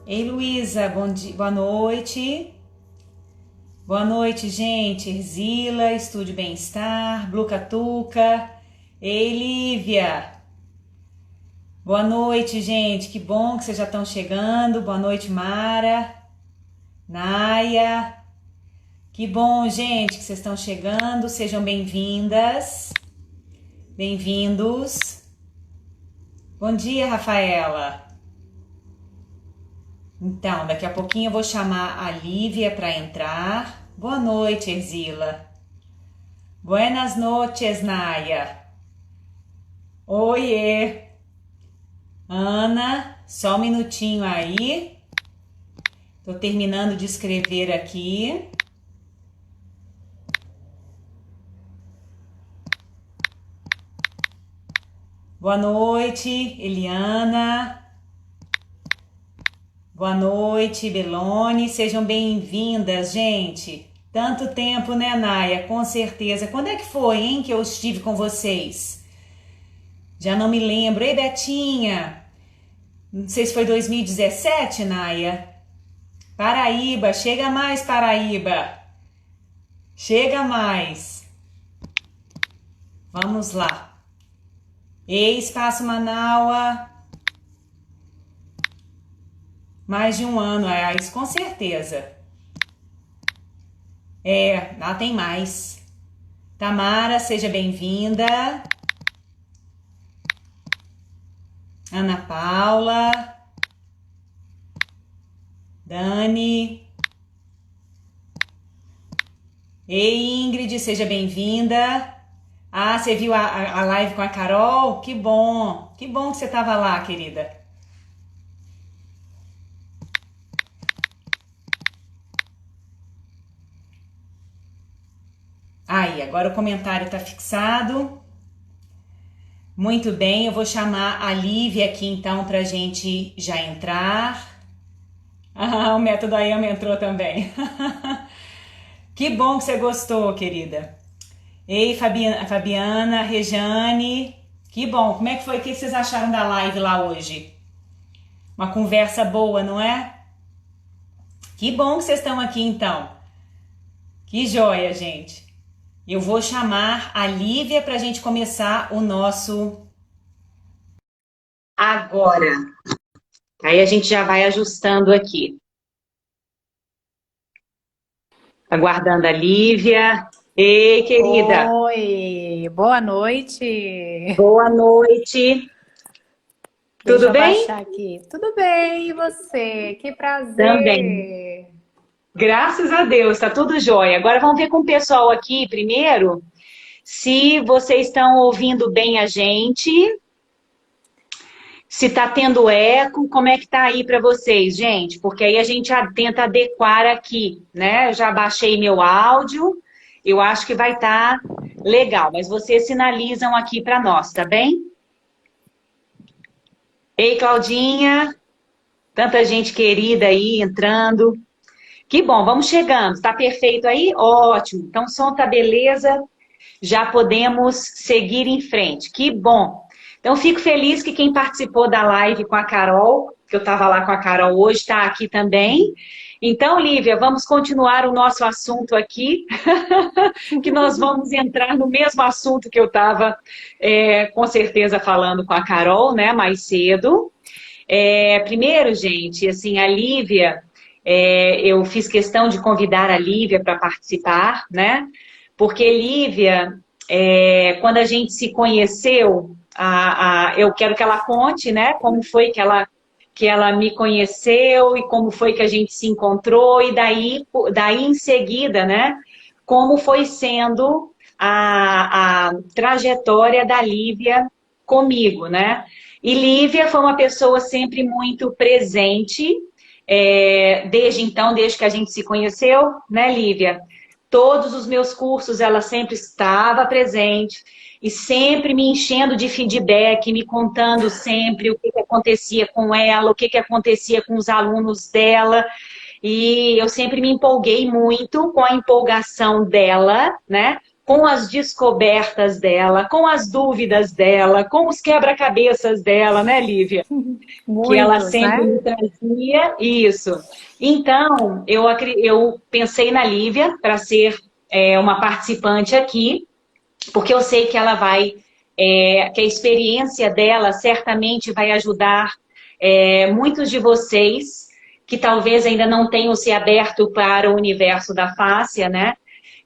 Ei, Luísa, bom dia, boa noite. Boa noite, gente. Erzila, Estúdio Bem-Estar, Blue Catuca. Ei, Lívia. Boa noite, gente. Que bom que vocês já estão chegando. Boa noite, Mara, Naya. Que bom, gente, que vocês estão chegando. Sejam bem-vindas. Bem-vindos. Bom dia, Rafaela. Então, daqui a pouquinho eu vou chamar a Lívia para entrar. Boa noite, Erzila. Buenas noches, Naya. Oiê. Ana, só um minutinho aí. Tô terminando de escrever aqui. Boa noite, Eliana. Boa noite, Belone. Sejam bem-vindas, gente. Tanto tempo, né, Naya? Com certeza. Quando é que foi, hein, que eu estive com vocês? Já não me lembro. Ei, Betinha. Não sei se foi 2017, Naya. Paraíba. Chega mais, Paraíba. Chega mais. Vamos lá. Ei, Espaço Manaua. Mais de um ano, isso com certeza. Lá tem mais. Tamara, seja bem-vinda. Ana Paula. Dani. Ei, Ingrid, seja bem-vinda. Ah, você viu a live com a Carol? Que bom. Que bom que você estava lá, querida. Aí, agora o comentário está fixado. Muito bem, eu vou chamar a Lívia aqui então para a gente já entrar. Ah, o método AYAMA entrou também. Que bom que você gostou, querida. Ei, Fabiana, Rejane. Que bom, como é que foi? O que vocês acharam da live lá hoje? Uma conversa boa, não é? Que bom que vocês estão aqui então. Que joia, gente. Eu vou chamar a Lívia para a gente começar o nosso agora. Aí a gente já vai ajustando aqui. Aguardando a Lívia. Ei, querida. Oi, boa noite. Boa noite. Deixa Tudo eu bem? baixar aqui. Tudo bem, e você? Que Também. prazer. Graças a Deus, tá tudo jóia. Agora vamos ver com o pessoal aqui primeiro se vocês estão ouvindo bem a gente, se tá tendo eco, como é que tá aí para vocês, gente? Porque aí a gente já tenta adequar aqui, né? Eu já baixei meu áudio, eu acho que vai estar legal, mas vocês sinalizam aqui para nós, tá bem? Ei, Claudinha, tanta gente querida aí entrando. Que bom, vamos chegando. Tá perfeito aí? Ótimo. Então, o som tá beleza. Já podemos seguir em frente. Que bom. Então, fico feliz que quem participou da live com a Carol, que eu estava lá com a Carol hoje, está aqui também. Então, Lívia, vamos continuar o nosso assunto aqui, que nós vamos entrar no mesmo assunto que eu estava, com certeza, falando com a Carol, né, mais cedo. Primeiro, gente, assim, a Lívia, eu fiz questão de convidar a Lívia para participar, né? Porque Lívia, quando a gente se conheceu, eu quero que ela conte, né? Como foi que ela me conheceu e como foi que a gente se encontrou e daí em seguida, né? Como foi sendo a trajetória da Lívia comigo, né? E Lívia foi uma pessoa sempre muito presente, desde então, desde que a gente se conheceu, né, Lívia? Todos os meus cursos ela sempre estava presente e sempre me enchendo de feedback, me contando sempre o que acontecia com ela, o que acontecia com os alunos dela. E eu sempre me empolguei muito com a empolgação dela, né? com as descobertas dela, com as dúvidas dela, com os quebra-cabeças dela, né, Lívia? Que ela Muitos, sempre né? me trazia isso. Então, eu pensei na Lívia para ser uma participante aqui, porque eu sei que ela vai, que a experiência dela certamente vai ajudar muitos de vocês que talvez ainda não tenham se aberto para o universo da fáscia, né?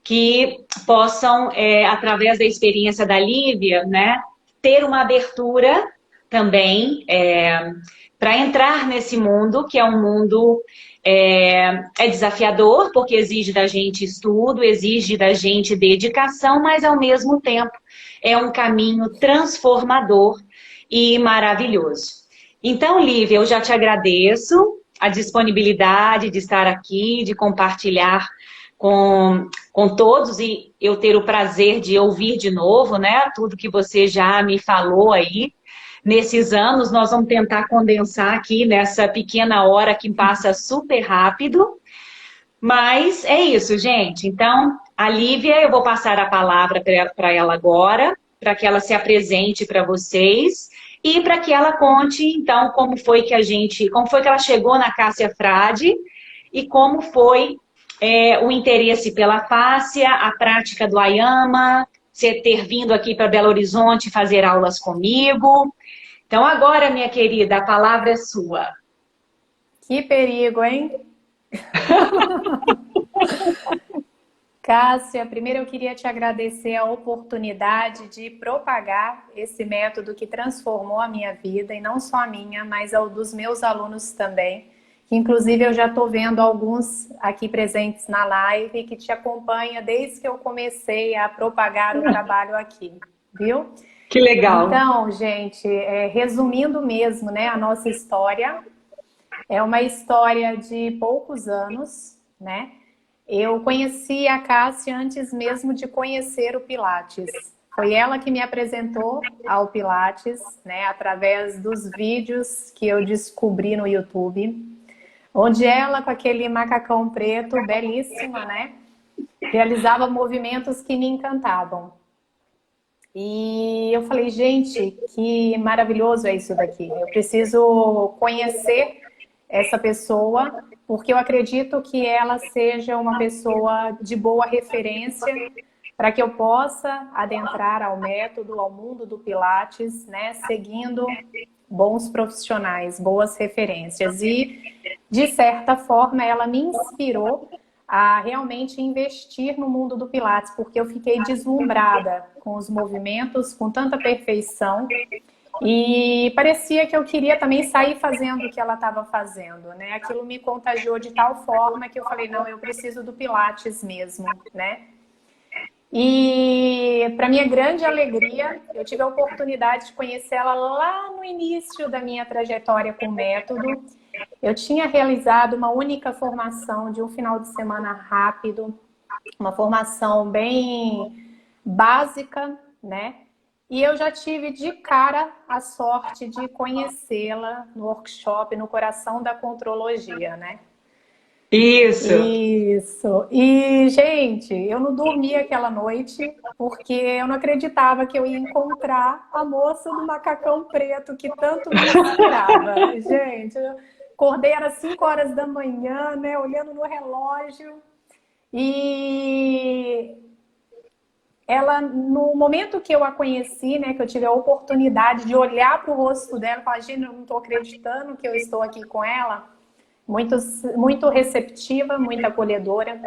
Que possam, através da experiência da Lívia, né, ter uma abertura também para entrar nesse mundo, que é um mundo desafiador, porque exige da gente estudo, exige da gente dedicação, mas ao mesmo tempo é um caminho transformador e maravilhoso. Então, Lívia, eu já te agradeço a disponibilidade de estar aqui, de compartilhar com todos e eu ter o prazer de ouvir de novo, né? Tudo que você já me falou aí. Nesses anos, nós vamos tentar condensar aqui nessa pequena hora que passa super rápido. Mas é isso, gente. Então, a Lívia, eu vou passar a palavra para ela agora, para que ela se apresente para vocês e para que ela conte, então, como foi que ela chegou na Cássia Frade e como foi o interesse pela fáscia, a prática do Ayama, você ter vindo aqui para Belo Horizonte fazer aulas comigo. Então, agora, minha querida, a palavra é sua. Que perigo, hein? Cássia, primeiro eu queria te agradecer a oportunidade de propagar esse método que transformou a minha vida, e não só a minha, mas ao dos meus alunos também, que inclusive eu já estou vendo alguns aqui presentes na live que te acompanha desde que eu comecei a propagar o trabalho aqui, viu? Que legal. Então, gente, resumindo mesmo, né, a nossa história, é uma história de poucos anos, né? Eu conheci a Cássia antes mesmo de conhecer o Pilates. Foi ela que me apresentou ao Pilates, né, através dos vídeos que eu descobri no YouTube, onde ela, com aquele macacão preto, belíssima, né, realizava movimentos que me encantavam. E eu falei, gente, que maravilhoso é isso daqui. Eu preciso conhecer essa pessoa, porque eu acredito que ela seja uma pessoa de boa referência para que eu possa adentrar ao método, ao mundo do Pilates, né, seguindo bons profissionais, boas referências. E, de certa forma, ela me inspirou a realmente investir no mundo do Pilates, porque eu fiquei deslumbrada com os movimentos, com tanta perfeição. E parecia que eu queria também sair fazendo o que ela estava fazendo, né? Aquilo me contagiou de tal forma que eu falei, não, eu preciso do Pilates mesmo, né? E para minha grande alegria, eu tive a oportunidade de conhecer ela lá no início da minha trajetória com o método. Eu tinha realizado uma única formação de um final de semana rápido, uma formação bem básica, né? E eu já tive de cara a sorte de conhecê-la no workshop no Coração da Contrologia, né? Isso. Isso. E, gente, eu não dormi aquela noite porque eu não acreditava que eu ia encontrar a moça do macacão preto que tanto me inspirava. Gente, eu acordei, era 5 horas da manhã, né? Olhando no relógio. E ela, no momento que eu a conheci, né, que eu tive a oportunidade de olhar para o rosto dela e falar, gente, eu não estou acreditando que eu estou aqui com ela, muito receptiva, muito acolhedora,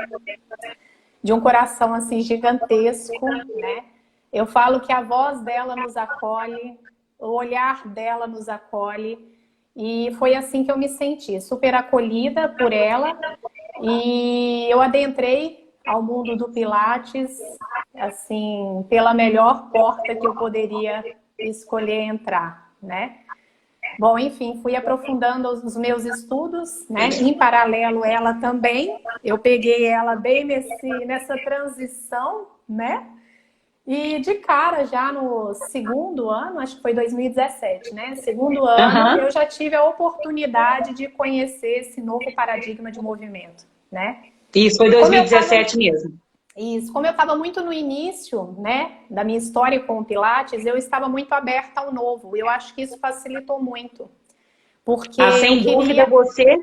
de um coração assim gigantesco, né? Eu falo que a voz dela nos acolhe, o olhar dela nos acolhe, e foi assim que eu me senti, super acolhida por ela, e eu adentrei ao mundo do Pilates, assim, pela melhor porta que eu poderia escolher entrar, né? Bom, enfim, fui aprofundando os meus estudos, né? Em paralelo, ela também. Eu peguei ela bem nessa transição, né? E de cara, já no segundo ano, acho que foi 2017, né? Segundo ano, eu já tive a oportunidade de conhecer esse novo paradigma de movimento, né? Isso, foi 2017 mesmo. Isso, como eu estava muito no início, né, da minha história com o Pilates, eu estava muito aberta ao novo. Eu acho que isso facilitou muito, porque Ah, eu sem dúvida, queria.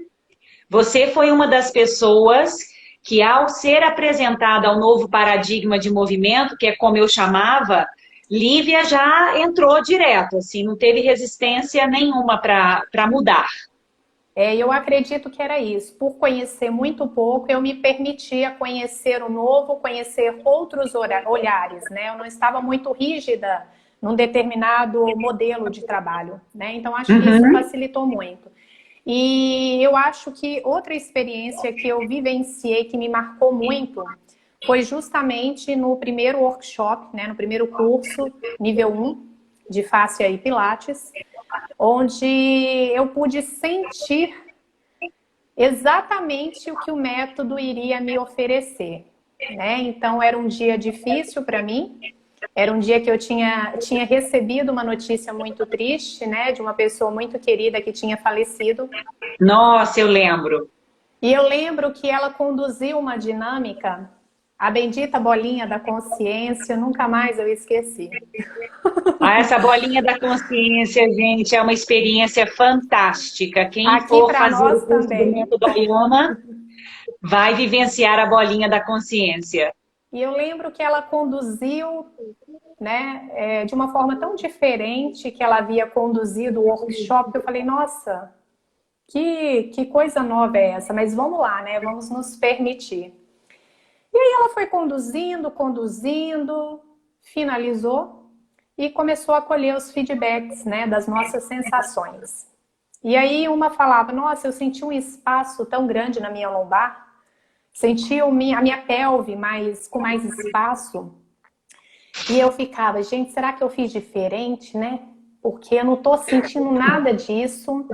você foi uma das pessoas que, ao ser apresentada ao novo paradigma de movimento, que é como eu chamava, Lívia já entrou direto, assim, não teve resistência nenhuma para mudar. Eu acredito que era isso. Por conhecer muito pouco, eu me permitia conhecer o novo, conhecer outros olhares, né? Eu não estava muito rígida num determinado modelo de trabalho, né? Então, acho que isso Uhum. facilitou muito. E eu acho que outra experiência que eu vivenciei que me marcou muito foi justamente no primeiro workshop, né? No primeiro curso, nível 1 de Fáscia e Pilates, onde eu pude sentir exatamente o que o método iria me oferecer, né? Então era um dia difícil para mim, era um dia que eu tinha recebido uma notícia muito triste, né, de uma pessoa muito querida que tinha falecido. Nossa, eu lembro. E eu lembro que ela conduziu uma dinâmica, a bendita bolinha da consciência, nunca mais eu esqueci. Ah, essa bolinha da consciência, gente, é uma experiência fantástica. Quem Aqui for para fazer o nós curso do também. método Ayama vai vivenciar a bolinha da consciência. E eu lembro que ela conduziu, né, de uma forma tão diferente que ela havia conduzido o workshop, que eu falei, nossa, que coisa nova é essa? Mas vamos lá, né? Vamos nos permitir. E aí ela foi conduzindo, conduzindo, finalizou e começou a colher os feedbacks, né, das nossas sensações. E aí uma falava, nossa, eu senti um espaço tão grande na minha lombar, senti a minha pelve com mais espaço. E eu ficava, gente, será que eu fiz diferente, né? Porque eu não tô sentindo nada disso.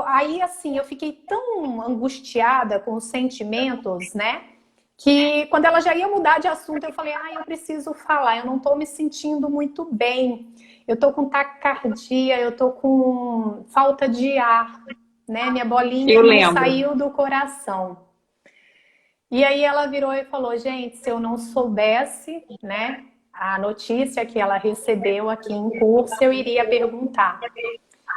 Aí assim, eu fiquei tão angustiada com os sentimentos, né? Que quando ela já ia mudar de assunto, eu falei, eu preciso falar, eu não tô me sentindo muito bem. Eu tô com taquicardia, eu tô com falta de ar, né? Minha bolinha Eu não lembro. saiu do coração. E aí ela virou e falou, gente, se eu não soubesse, né, a notícia que ela recebeu aqui em curso, eu iria perguntar.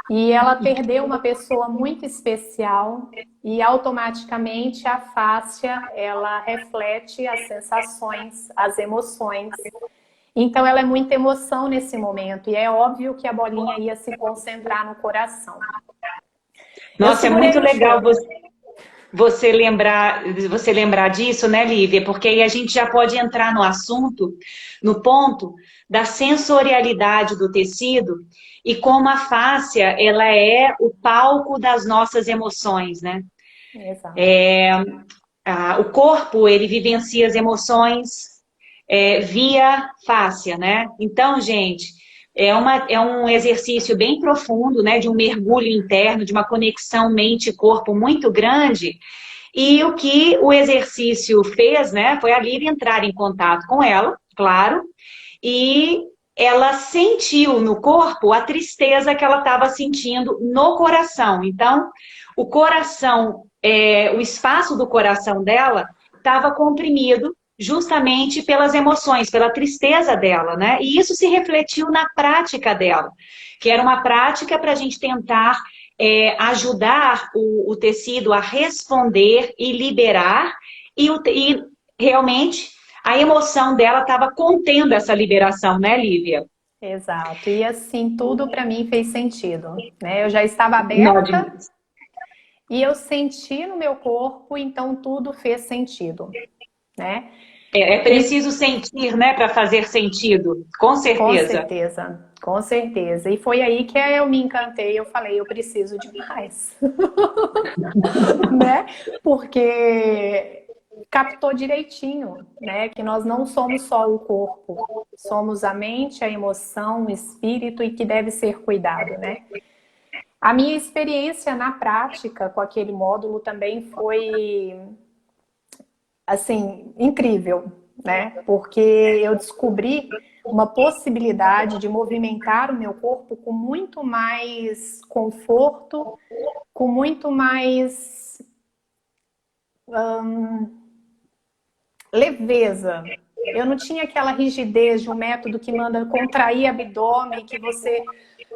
E ela perdeu uma pessoa muito especial e automaticamente a fáscia, ela reflete as sensações, as emoções. Então ela é muita emoção nesse momento e é óbvio que a bolinha ia se concentrar no coração. Eu Nossa, é muito segurei o legal choro. você lembrar disso, né, Lívia? Porque aí a gente já pode entrar no assunto, no ponto da sensorialidade do tecido e como a fáscia, ela é o palco das nossas emoções, né? Exato. O corpo, ele vivencia as emoções via fáscia, né? Então, gente, é um exercício bem profundo, né? De um mergulho interno, de uma conexão mente-corpo muito grande. E o que o exercício fez, né? Foi a Lívia entrar em contato com ela, claro, e ela sentiu no corpo a tristeza que ela estava sentindo no coração. Então, o coração, o espaço do coração dela estava comprimido justamente pelas emoções, pela tristeza dela, né? E isso se refletiu na prática dela, que era uma prática para a gente tentar ajudar o tecido a responder e liberar, e realmente a emoção dela estava contendo essa liberação, né, Lívia? Exato. E assim, tudo para mim fez sentido, né? Eu já estava Não, aberta e eu senti no meu corpo, então tudo fez sentido, né? é E preciso sentir, né, para fazer sentido, com com certeza. certeza, com certeza. E foi aí que eu me encantei, eu falei, eu preciso de mais, né? Porque captou direitinho, né? Que nós não somos só o corpo, somos a mente, a emoção, o espírito e que deve ser cuidado, né? A minha experiência na prática com aquele módulo também foi, assim, incrível, né? Porque eu descobri uma possibilidade de movimentar o meu corpo com muito mais conforto, com muito mais leveza. Eu não tinha aquela rigidez de um método que manda contrair abdômen, que você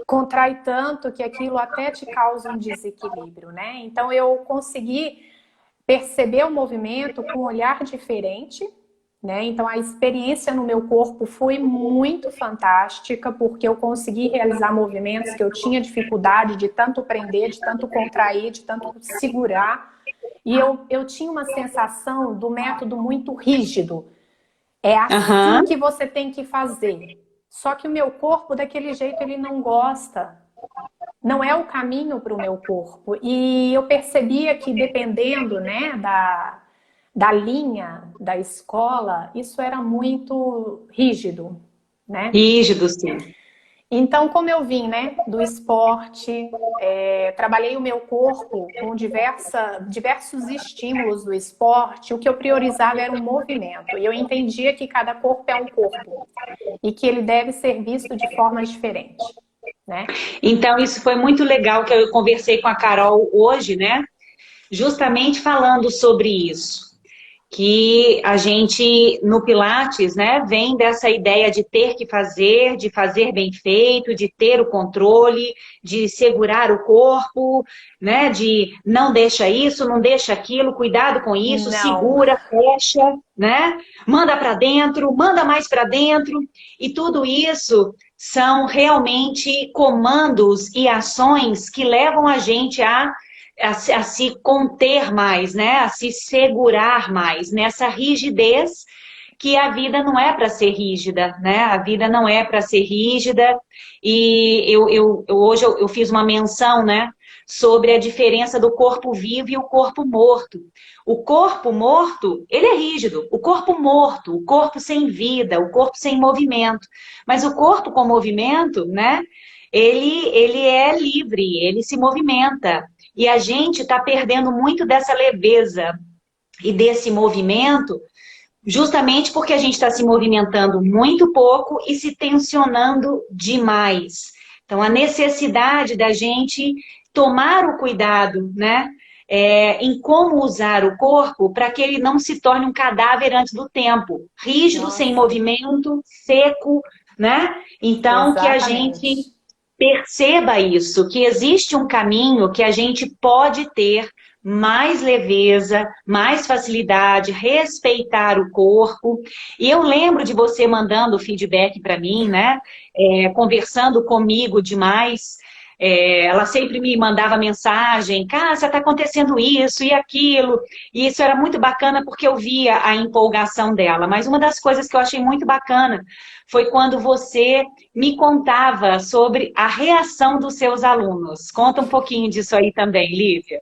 contrai tanto que aquilo até te causa um desequilíbrio, né? Então eu consegui perceber o movimento com um olhar diferente, né? Então a experiência no meu corpo foi muito fantástica, porque eu consegui realizar movimentos que eu tinha dificuldade de tanto prender, de tanto contrair, de tanto segurar. E eu tinha uma sensação do método muito rígido. É assim Aham. que você tem que fazer. Só que o meu corpo, daquele jeito, ele não gosta. Não é o caminho para o meu corpo. E eu percebia que dependendo, né, da linha da escola, isso era muito rígido, né? Rígido, sim. Então, como eu vim, né, do esporte, trabalhei o meu corpo com diversos estímulos do esporte, o que eu priorizava era o movimento. E eu entendia que cada corpo é um corpo e que ele deve ser visto de forma diferente, né? Então, isso foi muito legal que eu conversei com a Carol hoje, né? Justamente falando sobre isso. Que a gente, no Pilates, né, vem dessa ideia de ter que fazer, de fazer bem feito, de ter o controle, de segurar o corpo, né, de não deixa isso, não deixa aquilo, cuidado com isso, Não, segura, fecha, né, manda para dentro, manda mais para dentro, e tudo isso são realmente comandos e ações que levam a gente a se conter mais, né? A se segurar mais nessa rigidez que a vida não é para ser rígida, né? A vida não é para ser rígida. E hoje eu fiz uma menção, né? Sobre a diferença do corpo vivo e o corpo morto. O corpo morto, ele é rígido. O corpo morto, o corpo sem vida, o corpo sem movimento. Mas o corpo com movimento, né? Ele é livre, ele se movimenta. E a gente está perdendo muito dessa leveza e desse movimento, justamente porque a gente está se movimentando muito pouco e se tensionando demais. Então, a necessidade da gente tomar o cuidado, né? Em como usar o corpo para que ele não se torne um cadáver antes do tempo, rígido, sem nossa, movimento, seco, né? Então, que a gente exatamente. perceba isso, que existe um caminho que a gente pode ter mais leveza, mais facilidade, respeitar o corpo. E eu lembro de você mandando feedback para mim, né? Conversando comigo demais. Ela sempre me mandava mensagem, Cássia, está acontecendo isso e aquilo. E isso era muito bacana porque eu via a empolgação dela. Mas uma das coisas que eu achei muito bacana foi quando você me contava sobre a reação dos seus alunos. Conta um pouquinho disso aí também, Lívia.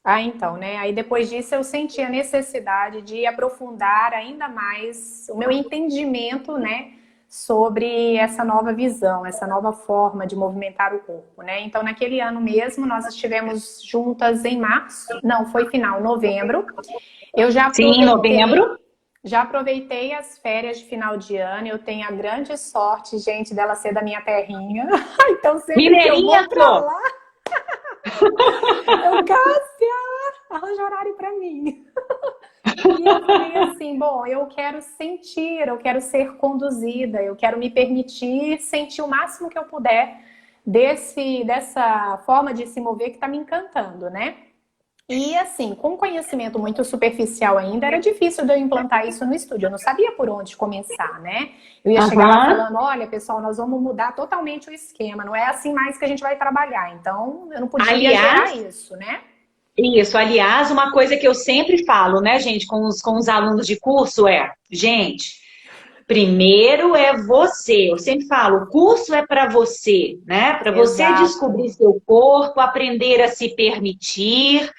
Ah, então, né? Aí depois disso eu senti a necessidade de aprofundar ainda mais o meu entendimento, né, sobre essa nova visão, essa nova forma de movimentar o corpo, né? Então, naquele ano mesmo, nós estivemos juntas em março, não, foi final, novembro. Eu Sim, em novembro. já aproveitei as férias de final de ano. Eu tenho a grande sorte, gente, dela ser da minha terrinha. Então, sempre que eu Mineirinha, vou pra pô! lá, eu, Cássia, arranja horário pra mim. E eu falei assim, bom, eu quero sentir, eu quero ser conduzida, eu quero me permitir sentir o máximo que eu puder dessa forma de se mover que tá me encantando, né? E assim, com conhecimento muito superficial ainda, era difícil de eu implantar isso no estúdio. Eu não sabia por onde começar, né? Eu ia chegar lá Aham. falando, olha, pessoal, nós vamos mudar totalmente o esquema. Não é assim mais que a gente vai trabalhar. Então, eu não podia gerar Aliás, isso, né? isso, aliás, uma coisa que eu sempre falo, né, gente, com os alunos de curso gente, primeiro é você. Eu sempre falo, o curso é para você, né? Para você Exato. descobrir seu corpo, aprender a se permitir,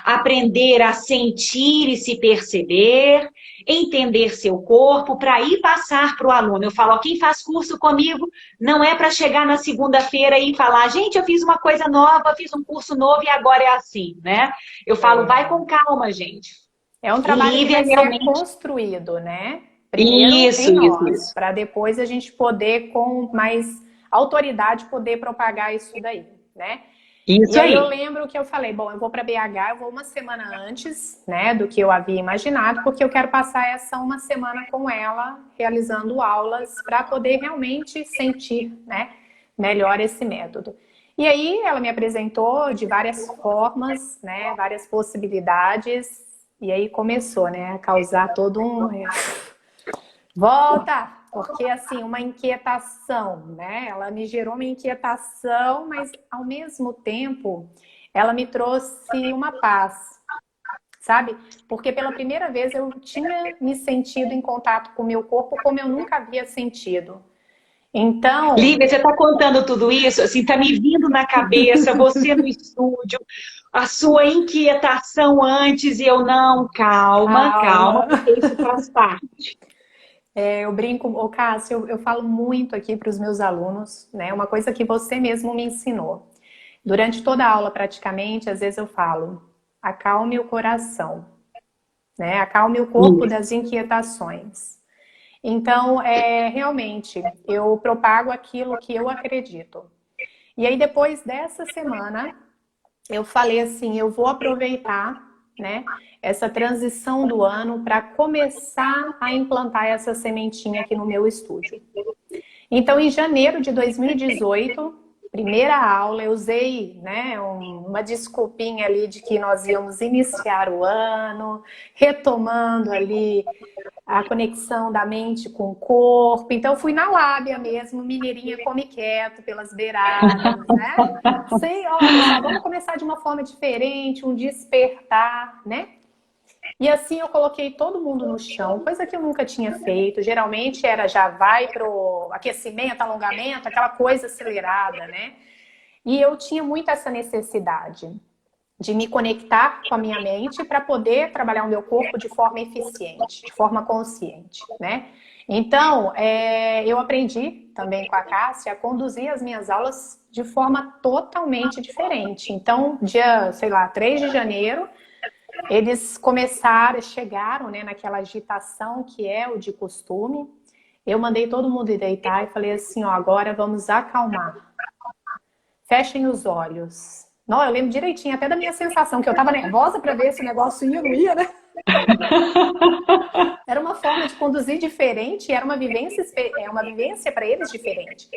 aprender a sentir e se perceber, entender seu corpo, para ir passar para o aluno. Eu falo, ó, quem faz curso comigo não é para chegar na segunda-feira e falar, gente, eu fiz uma coisa nova, fiz um curso novo e agora é assim, né? Eu falo, vai É, com calma, gente. é um E trabalho que Lívia vai ser realmente. construído, né? Primeiro Isso, em isso, nós, isso. para depois a gente poder, com mais autoridade, poder propagar isso daí, né? E Isso aí eu aí. lembro que eu falei, bom, eu vou para BH, eu vou uma semana antes, né, do que eu havia imaginado, porque eu quero passar essa uma semana com ela, realizando aulas, para poder realmente sentir, né, melhor esse método. E aí ela me apresentou de várias formas, né, várias possibilidades, e aí começou, né, a causar todo um volta! Porque, assim, uma inquietação, né? Ela me gerou uma inquietação, mas, ao mesmo tempo, ela me trouxe uma paz, sabe? Porque, pela primeira vez, eu tinha me sentido em contato com o meu corpo como eu nunca havia sentido. Então, Lívia, você está contando tudo isso, assim, está me vindo na cabeça, você no estúdio, a sua inquietação antes e eu não, calma, calma, calma. porque isso faz parte. Eu brinco, ô Cássio, eu falo muito aqui para os meus alunos, né? Uma coisa que você mesmo me ensinou. Durante toda a aula, praticamente, às vezes eu falo, acalme o coração, né? Acalme o corpo Isso. das inquietações. Então, realmente, eu propago aquilo que eu acredito. E aí, depois dessa semana, eu falei assim, eu vou aproveitar, né, essa transição do ano para começar a implantar essa sementinha aqui no meu estúdio. Então, em janeiro de 2018, primeira aula, eu usei, né, uma desculpinha ali de que nós íamos iniciar o ano, retomando ali a conexão da mente com o corpo. Então, fui na lábia mesmo, mineirinha come quieto pelas beiradas, né? Sei, ó, pessoal, vamos começar de uma forma diferente, um despertar, né? E assim eu coloquei todo mundo no chão, coisa que eu nunca tinha feito. Geralmente era já vai pro aquecimento, alongamento, aquela coisa acelerada, né? E eu tinha muito essa necessidade de me conectar com a minha mente para poder trabalhar o meu corpo de forma eficiente, de forma consciente, né? Então, eu aprendi também com a Cássia a conduzir as minhas aulas de forma totalmente diferente. Então, dia, sei lá, 3 de janeiro, eles começaram, chegaram, né, naquela agitação que é o de costume. Eu mandei todo mundo ir deitar e falei assim, ó, agora vamos acalmar. Fechem os olhos. Não, eu lembro direitinho até da minha sensação, que eu tava nervosa para ver se o negócio ia ou não ia, né? Era uma forma de conduzir diferente, era uma vivência para eles diferente.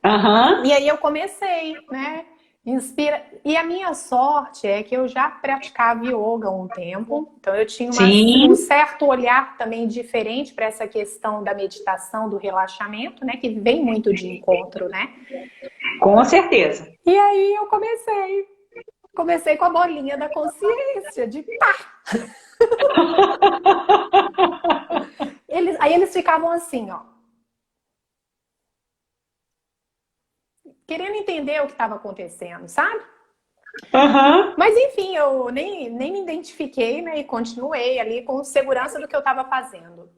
Aham. E aí eu comecei, né? Inspira. E a minha sorte é que eu já praticava yoga há um tempo, então eu tinha um Sim, certo olhar também diferente para essa questão da meditação, do relaxamento, né? Que vem muito de encontro, né? com certeza. E aí eu comecei com a bolinha da consciência, de pá! Aí eles ficavam assim, ó, querendo entender o que estava acontecendo, sabe? Aham. Mas enfim, eu nem me identifiquei, né? E continuei ali com segurança do que eu estava fazendo.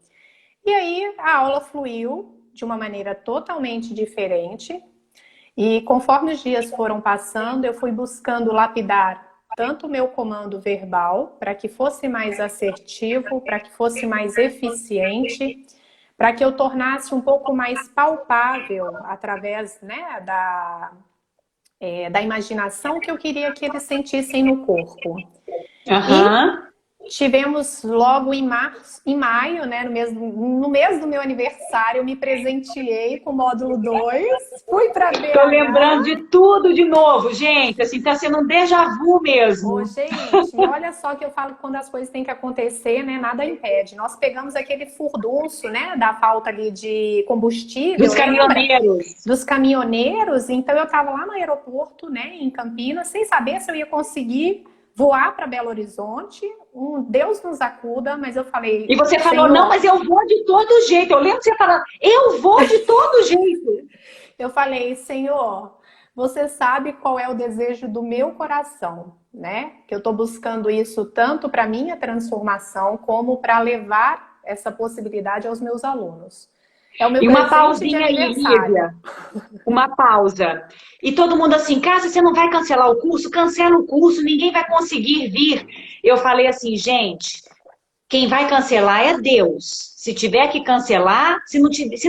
E aí a aula fluiu de uma maneira totalmente diferente. E conforme os dias foram passando, eu fui buscando lapidar tanto o meu comando verbal, para que fosse mais assertivo, para que fosse mais eficiente, para que eu tornasse um pouco mais palpável através, né, da imaginação que eu queria que eles sentissem no corpo. E Aham. tivemos logo em maio, né, no mês do meu aniversário, eu me presenteei com o módulo 2, fui para Tô lembrando BH. de tudo de novo, gente. Assim, tá sendo um déjà vu Ô, mesmo. gente, e olha só que eu falo que quando as coisas têm que acontecer, né, nada impede. Nós pegamos aquele furdunço, né, da falta ali de Dos combustível, lembra? caminhoneiros. Dos caminhoneiros. Então eu estava lá no aeroporto, né, em Campinas, sem saber se eu ia conseguir voar para Belo Horizonte. Deus nos acuda, mas eu E falei, você falou, não, Senhor, mas eu vou de todo jeito. Eu lembro você falando, eu vou de todo jeito. eu falei, Senhor, você sabe qual é o desejo do meu coração, né? Que eu estou buscando isso tanto para minha transformação como para levar essa possibilidade aos meus alunos. É o meu E uma presente de pausinha aí, aniversário. Lívia. Uma pausa. E todo mundo assim, Cássia, você não vai cancelar o curso? Cancela o curso, ninguém vai conseguir vir. Eu falei assim, gente, quem vai cancelar é Deus. Se tiver que cancelar, se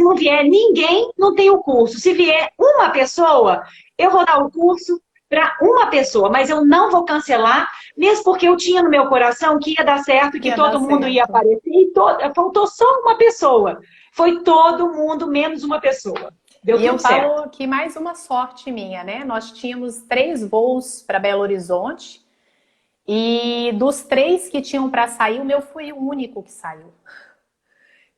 não vier ninguém, não tem o curso. Se vier uma pessoa, eu vou dar o curso para uma pessoa, mas eu não vou cancelar, mesmo porque eu tinha no meu coração que ia dar certo, que todo mundo ia aparecer, e faltou só uma pessoa. Foi todo mundo, menos uma pessoa. Deu tudo certo. Eu falo que mais uma sorte minha, né? Nós tínhamos 3 voos para Belo Horizonte, e dos 3 que tinham para sair, o meu foi o único que saiu.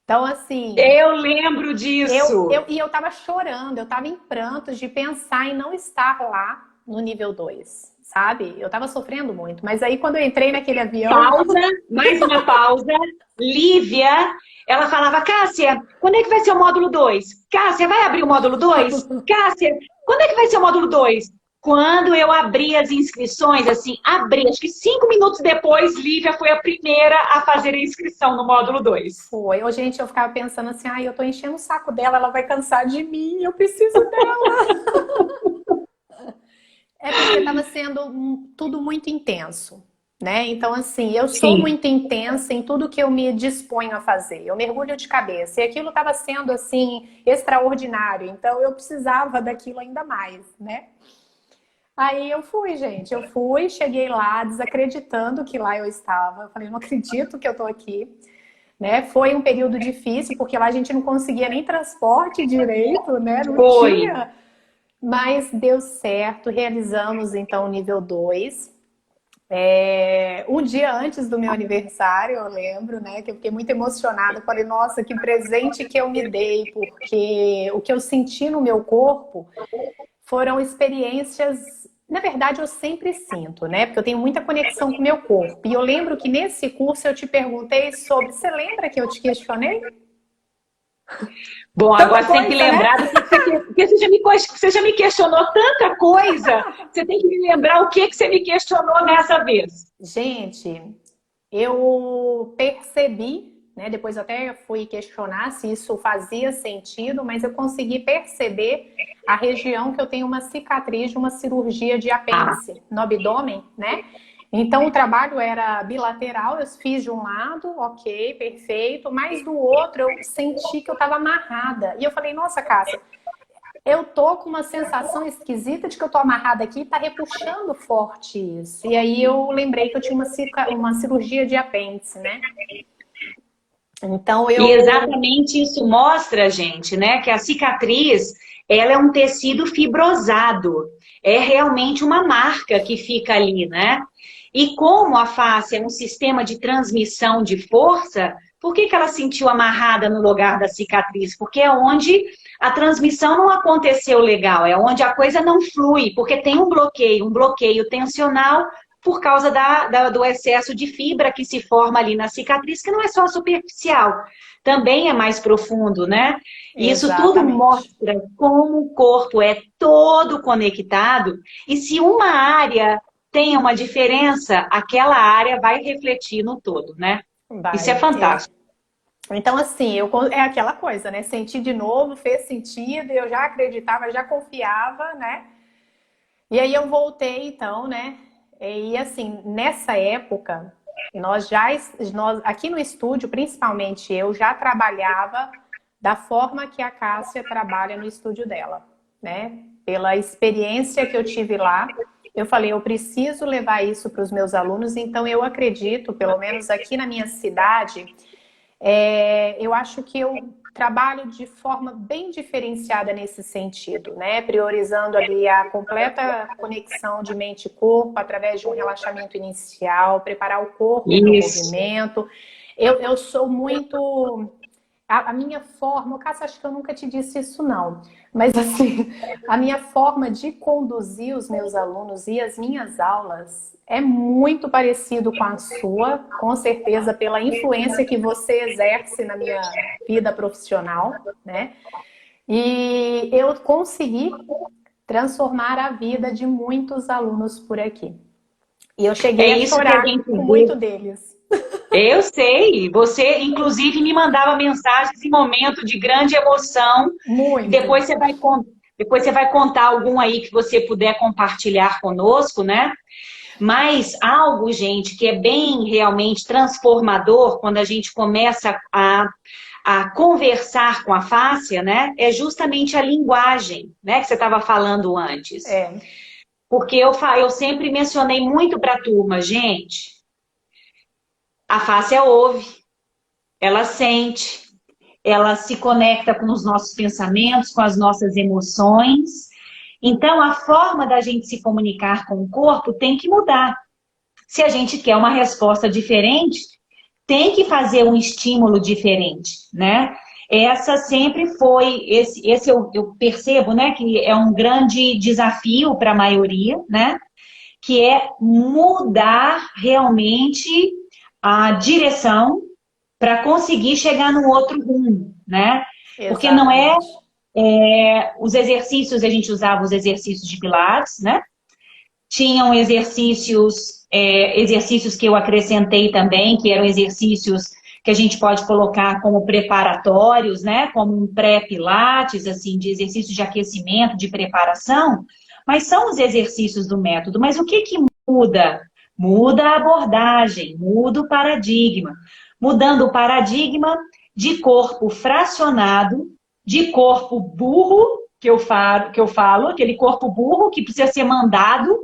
Então, assim... Eu lembro disso. E eu tava chorando, eu tava em prantos de pensar em não estar lá no nível 2, sabe? Eu tava sofrendo muito, mas aí quando eu entrei naquele avião... Pausa, mais uma pausa. Lívia, ela falava, Cássia, quando é que vai ser o módulo 2? Cássia, vai abrir o módulo 2? Cássia, quando é que vai ser o módulo 2? Quando eu abri as inscrições, assim, acho que 5 minutos depois, Lívia foi a primeira a fazer a inscrição no módulo 2. Foi. Gente, eu ficava pensando assim, eu tô enchendo o saco dela, ela vai cansar de mim, eu preciso dela. É porque estava sendo tudo muito intenso, né? Então, assim, eu sou muito intensa em tudo que eu me disponho a fazer. Eu mergulho de cabeça. E aquilo estava sendo, assim, extraordinário. Então, eu precisava daquilo ainda mais, né? Aí eu fui, gente. Eu fui, cheguei lá desacreditando que lá eu estava. Eu falei, não acredito que eu tô aqui. Né? Foi um período difícil, porque lá a gente não conseguia nem transporte direito, né? Não tinha. Mas deu certo. Realizamos, então, o nível 2. Um dia antes do meu aniversário, eu lembro, né? Que eu fiquei muito emocionada. Eu falei, nossa, que presente que eu me dei, porque o que eu senti no meu corpo foram experiências, na verdade eu sempre sinto, né? Porque eu tenho muita conexão com o meu corpo. E eu lembro que nesse curso eu te perguntei sobre, você lembra que eu te questionei? Bom, tanta agora você tem que lembrar, né? Porque você já me questionou tanta coisa, você tem que me lembrar o que você me questionou nessa vez. Gente, eu percebi, né? Depois até fui questionar se isso fazia sentido, mas eu consegui perceber a região que eu tenho uma cicatriz de uma cirurgia de apêndice no abdômen, né? Então o trabalho era bilateral, eu fiz de um lado, ok, perfeito, mas do outro eu senti que eu estava amarrada. E eu falei, nossa, Cássia, eu tô com uma sensação esquisita de que eu tô amarrada aqui e tá repuxando forte isso. E aí eu lembrei que eu tinha uma cirurgia de apêndice, né? Então E exatamente isso mostra, gente, né, que a cicatriz, ela é um tecido fibrosado. É realmente uma marca que fica ali, né? E como a face é um sistema de transmissão de força, por que ela sentiu amarrada no lugar da cicatriz? Porque é onde a transmissão não aconteceu legal, é onde a coisa não flui, porque tem um bloqueio tensional por causa do excesso de fibra que se forma ali na cicatriz, que não é só superficial, também é mais profundo, né? E isso tudo mostra como o corpo é todo conectado, e se uma área tem uma diferença, aquela área vai refletir no todo, né? Isso é fantástico. Então, assim, é aquela coisa, né? Senti de novo, fez sentido, eu já acreditava, já confiava, né? E aí eu voltei, então, né? E assim, nessa época, nós aqui no estúdio, principalmente eu, já trabalhava da forma que a Cássia trabalha no estúdio dela, né? Pela experiência que eu tive lá, eu falei, eu preciso levar isso para os meus alunos, então eu acredito, pelo menos aqui na minha cidade, eu acho que eu trabalho de forma bem diferenciada nesse sentido, né? Priorizando ali a completa conexão de mente e corpo através de um relaxamento inicial, preparar o corpo para o movimento. Eu sou muito... A minha forma, Cássia, acho que eu nunca te disse isso não, mas assim, a minha forma de conduzir os meus alunos e as minhas aulas é muito parecido com a sua, com certeza pela influência que você exerce na minha vida profissional, né? E eu consegui transformar a vida de muitos alunos por aqui. E eu cheguei a chorar com muito deles. Eu sei, você inclusive me mandava mensagens em momento de grande emoção. Muito. Depois você vai contar algum aí que você puder compartilhar conosco, né? Mas algo, gente, que é bem realmente transformador quando a gente começa a conversar com a Fássia, né? É justamente a linguagem, né? Que você estava falando antes. Porque eu sempre mencionei muito para a turma, gente, a fáscia ouve, ela sente, ela se conecta com os nossos pensamentos, com as nossas emoções. Então, a forma da gente se comunicar com o corpo tem que mudar. Se a gente quer uma resposta diferente, tem que fazer um estímulo diferente, né? Essa sempre foi, esse eu percebo, né, que é um grande desafio para a maioria, né? Que é mudar realmente a direção para conseguir chegar no outro rumo, né? Porque não Exatamente. os exercícios, a gente usava os exercícios de Pilates, né? Tinham exercícios que eu acrescentei também, que eram exercícios que a gente pode colocar como preparatórios, né? Como um pré-pilates, assim, de exercícios de aquecimento, de preparação, mas são os exercícios do método. Mas o que que muda? Muda a abordagem, muda o paradigma. Mudando o paradigma de corpo fracionado, de corpo burro, que eu falo, aquele corpo burro que precisa ser mandado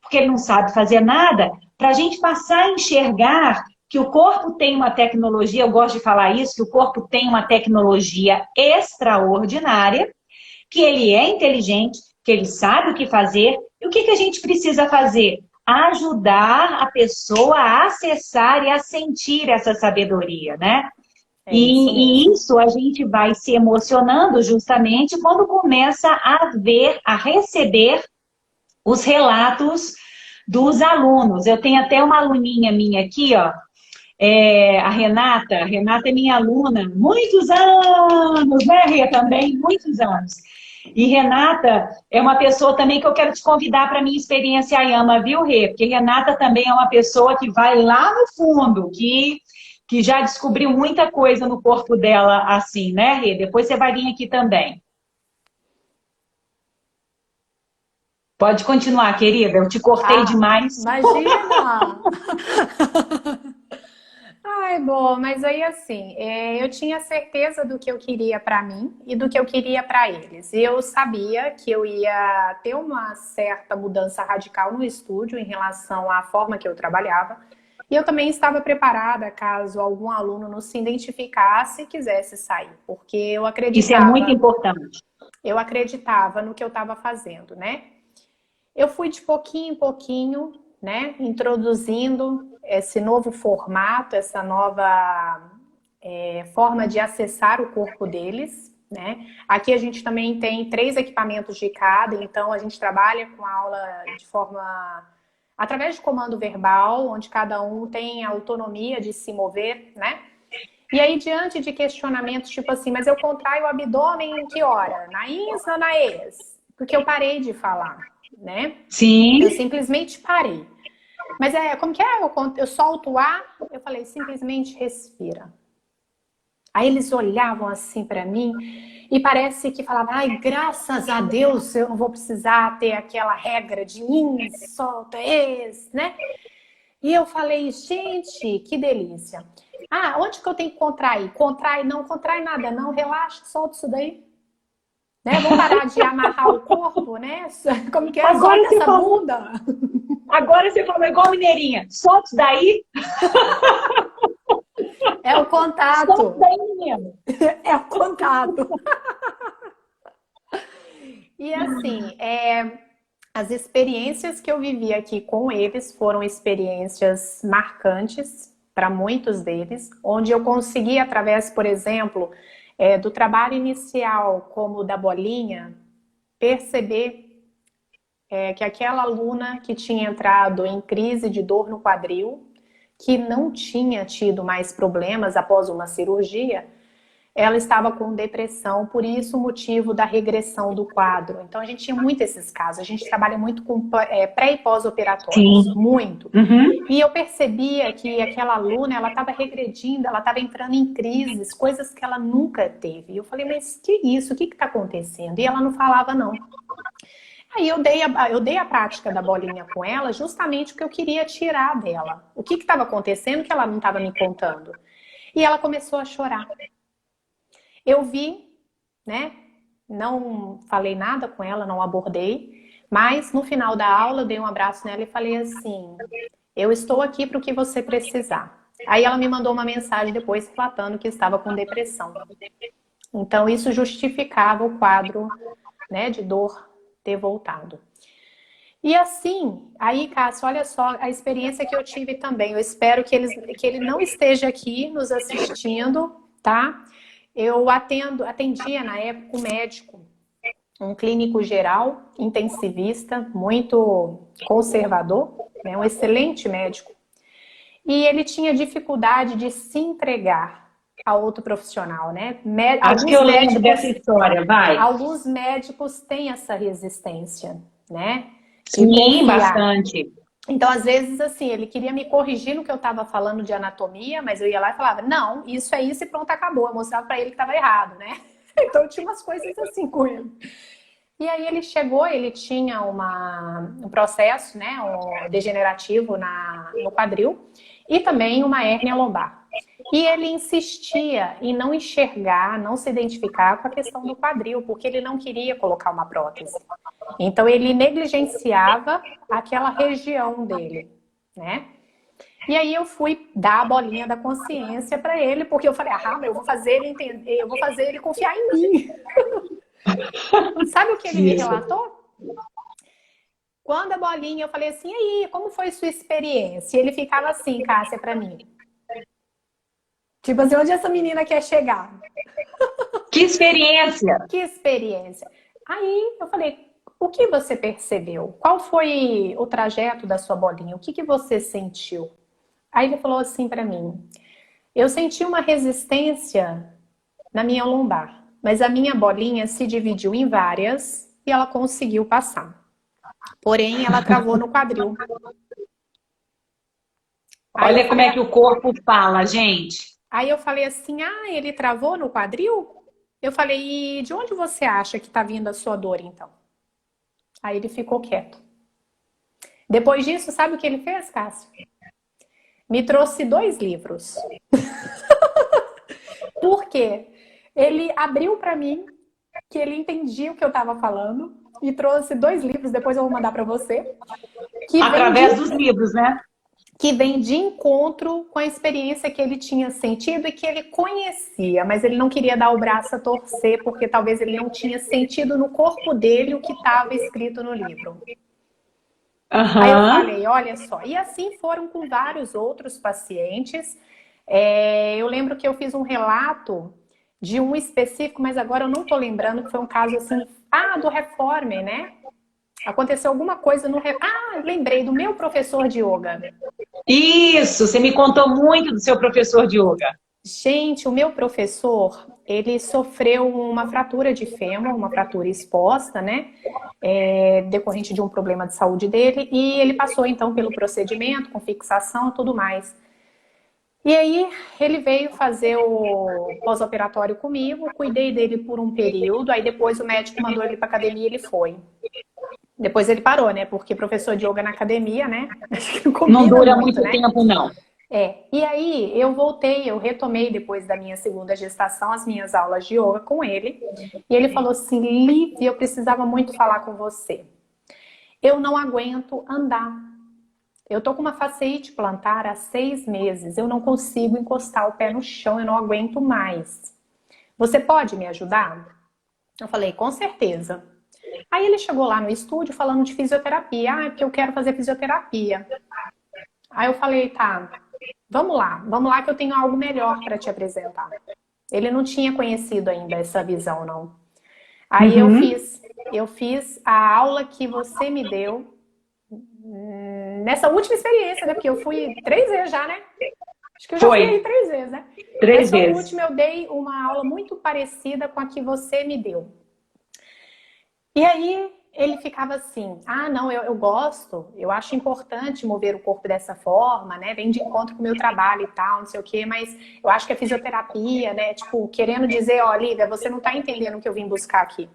porque ele não sabe fazer nada, para a gente passar a enxergar que o corpo tem uma tecnologia, eu gosto de falar isso, que o corpo tem uma tecnologia extraordinária, que ele é inteligente, que ele sabe o que fazer, e o que, que a gente precisa fazer? Ajudar a pessoa a acessar e a sentir essa sabedoria, né? É isso E mesmo. isso a gente vai se emocionando justamente quando começa a ver, a receber os relatos dos alunos. Eu tenho até uma aluninha minha aqui, ó, a Renata. A Renata é minha aluna, muitos anos, né, Rê? Também, muitos anos. E Renata é uma pessoa também que eu quero te convidar para a minha experiência Ayama, viu, Rê? Porque Renata também é uma pessoa que vai lá no fundo, que já descobriu muita coisa no corpo dela assim, né, Rê? Depois você vai vir aqui também. Pode continuar, querida. Eu te cortei Ah, demais. imagina! Ai, bom, mas aí assim, eu tinha certeza do que eu queria para mim e do que eu queria para eles. E eu sabia que eu ia ter uma certa mudança radical no estúdio em relação à forma que eu trabalhava. E eu também estava preparada caso algum aluno não se identificasse e quisesse sair, porque Isso é muito importante. eu acreditava no que eu estava fazendo, né? Eu fui de pouquinho em pouquinho, né, introduzindo esse novo formato, essa nova forma de acessar o corpo deles, né? Aqui a gente também tem 3 equipamentos de cada, então a gente trabalha com a aula de forma através de comando verbal, onde cada um tem a autonomia de se mover, né? E aí, diante de questionamentos tipo assim, mas eu contraio o abdômen em que hora? Na ins ou na ex? Porque eu parei de falar, né? Eu Sim. simplesmente parei. Mas como que é? Eu solto o ar, eu falei, simplesmente respira. Aí eles olhavam assim para mim e parece que falavam, ai, graças a Deus eu não vou precisar ter aquela regra de ins, solta, ex, né? E eu falei, gente, que delícia. Ah, onde que eu tenho que contrair? Contrai, não contrai nada, não, relaxa, solta isso daí. Né? Vamos parar de amarrar o corpo, né? Como que é? Agora Solta você essa falou, bunda. agora você falou igual mineirinha. Solta isso daí, É o solta isso contato. daí, menino. É o contato. E assim, as experiências que eu vivi aqui com eles foram experiências marcantes para muitos deles, onde eu consegui, através, por exemplo, do trabalho inicial, como o da bolinha, perceber que aquela aluna que tinha entrado em crise de dor no quadril, que não tinha tido mais problemas após uma cirurgia, ela estava com depressão, por isso o motivo da regressão do quadro. Então a gente tinha muito esses casos, a gente trabalha muito com pré e pós-operatórios, Sim. muito. Uhum. E eu percebia que aquela aluna, ela estava regredindo, ela estava entrando em crises, coisas que ela nunca teve. E eu falei, mas que isso? O que está acontecendo? E ela não falava, não. Aí eu dei a prática da bolinha com ela justamente porque eu queria tirar dela. O que estava acontecendo que ela não estava me contando? E ela começou a chorar. Eu vi, né? Não falei nada com ela, não abordei, Mas no final da aula eu dei um abraço nela e falei assim, eu estou aqui para o que você precisar. Aí ela me mandou uma mensagem depois relatando que estava com depressão. Então isso justificava o quadro, né, de dor ter voltado. E assim, aí, Cássio, olha só a experiência que eu tive também. Eu espero que ele não esteja aqui nos assistindo, tá? Eu atendia na época um médico, um clínico geral, intensivista, muito conservador, né? Um excelente médico. E ele tinha dificuldade de se entregar a outro profissional, né? Acho que eu lembro dessa história, vai. Alguns médicos têm essa resistência, né? De Sim, confiar. bastante. Então, às vezes, assim, ele queria me corrigir no que eu estava falando de anatomia, mas eu ia lá e falava, não, isso é isso e pronto, acabou. Eu mostrava para ele que estava errado, né? Então, tinha umas coisas assim com ele. E aí ele chegou, ele tinha um processo, né, um degenerativo no quadril e também uma hérnia lombar. E ele insistia em não enxergar, não se identificar com a questão do quadril, porque ele não queria colocar uma prótese. Então ele negligenciava aquela região dele, né? E aí eu fui dar a bolinha da consciência para ele, porque eu falei, eu vou fazer ele entender, eu vou fazer ele confiar em mim. Sabe o que ele me relatou? Quando a bolinha, eu falei assim, e aí, como foi sua experiência? E ele ficava assim, Cássia, pra mim. Tipo assim, onde essa menina quer chegar? Que experiência! Que experiência. Aí eu falei, o que você percebeu? Qual foi o trajeto da sua bolinha? O que você sentiu? Aí ele falou assim pra mim, eu senti uma resistência na minha lombar, mas a minha bolinha se dividiu em várias e ela conseguiu passar. Porém, ela travou no quadril. Olha como é que o corpo fala, gente. Aí eu falei assim, ele travou no quadril? Eu falei, e de onde você acha que tá vindo a sua dor, então? Aí ele ficou quieto. Depois disso, sabe o que ele fez, Cássio? Me trouxe 2 livros. Por quê? Ele abriu para mim, que ele entendia o que eu estava falando, e trouxe 2 livros, depois eu vou mandar para você. Através dos livros, né? Que vem de encontro com a experiência que ele tinha sentido e que ele conhecia, mas ele não queria dar o braço a torcer, porque talvez ele não tinha sentido no corpo dele o que estava escrito no livro. Aí eu falei, olha só, e assim foram com vários outros pacientes. Eu lembro que eu fiz um relato de um específico, mas agora eu não estou lembrando, que foi um caso assim, do Reformer, né? Aconteceu alguma coisa no... lembrei do meu professor de yoga. Isso, você me contou muito do seu professor de yoga. Gente, o meu professor, ele sofreu uma fratura de fêmur, uma fratura exposta, né? Decorrente de um problema de saúde dele. E ele passou, então, pelo procedimento, com fixação e tudo mais. E aí, ele veio fazer o pós-operatório comigo, cuidei dele por um período, aí depois o médico mandou ele para academia e ele foi. Depois ele parou, né? Porque professor de yoga na academia, né? Não dura muito tempo, não. E aí eu retomei depois da minha segunda gestação as minhas aulas de yoga com ele. E ele falou assim, Lívia, eu precisava muito falar com você. Eu não aguento andar. Eu tô com uma fasciite plantar há 6 meses. Eu não consigo encostar o pé no chão, eu não aguento mais. Você pode me ajudar? Eu falei, com certeza. Aí ele chegou lá no estúdio falando de fisioterapia. É porque eu quero fazer fisioterapia. Aí eu falei, tá, vamos lá que eu tenho algo melhor para te apresentar. Ele não tinha conhecido ainda essa visão, não. Aí eu fiz a aula que você me deu nessa última experiência, né? Porque eu fui 3 vezes já, né? Acho que eu já fui aí 3 vezes, né? 3 vezes. Nessa última eu dei uma aula muito parecida com a que você me deu. E aí ele ficava assim, não, eu gosto, eu acho importante mover o corpo dessa forma, né? Vem de encontro com o meu trabalho e tal, não sei o quê, mas eu acho que a fisioterapia, né? Tipo, querendo dizer, Lívia, você não tá entendendo o que eu vim buscar aqui.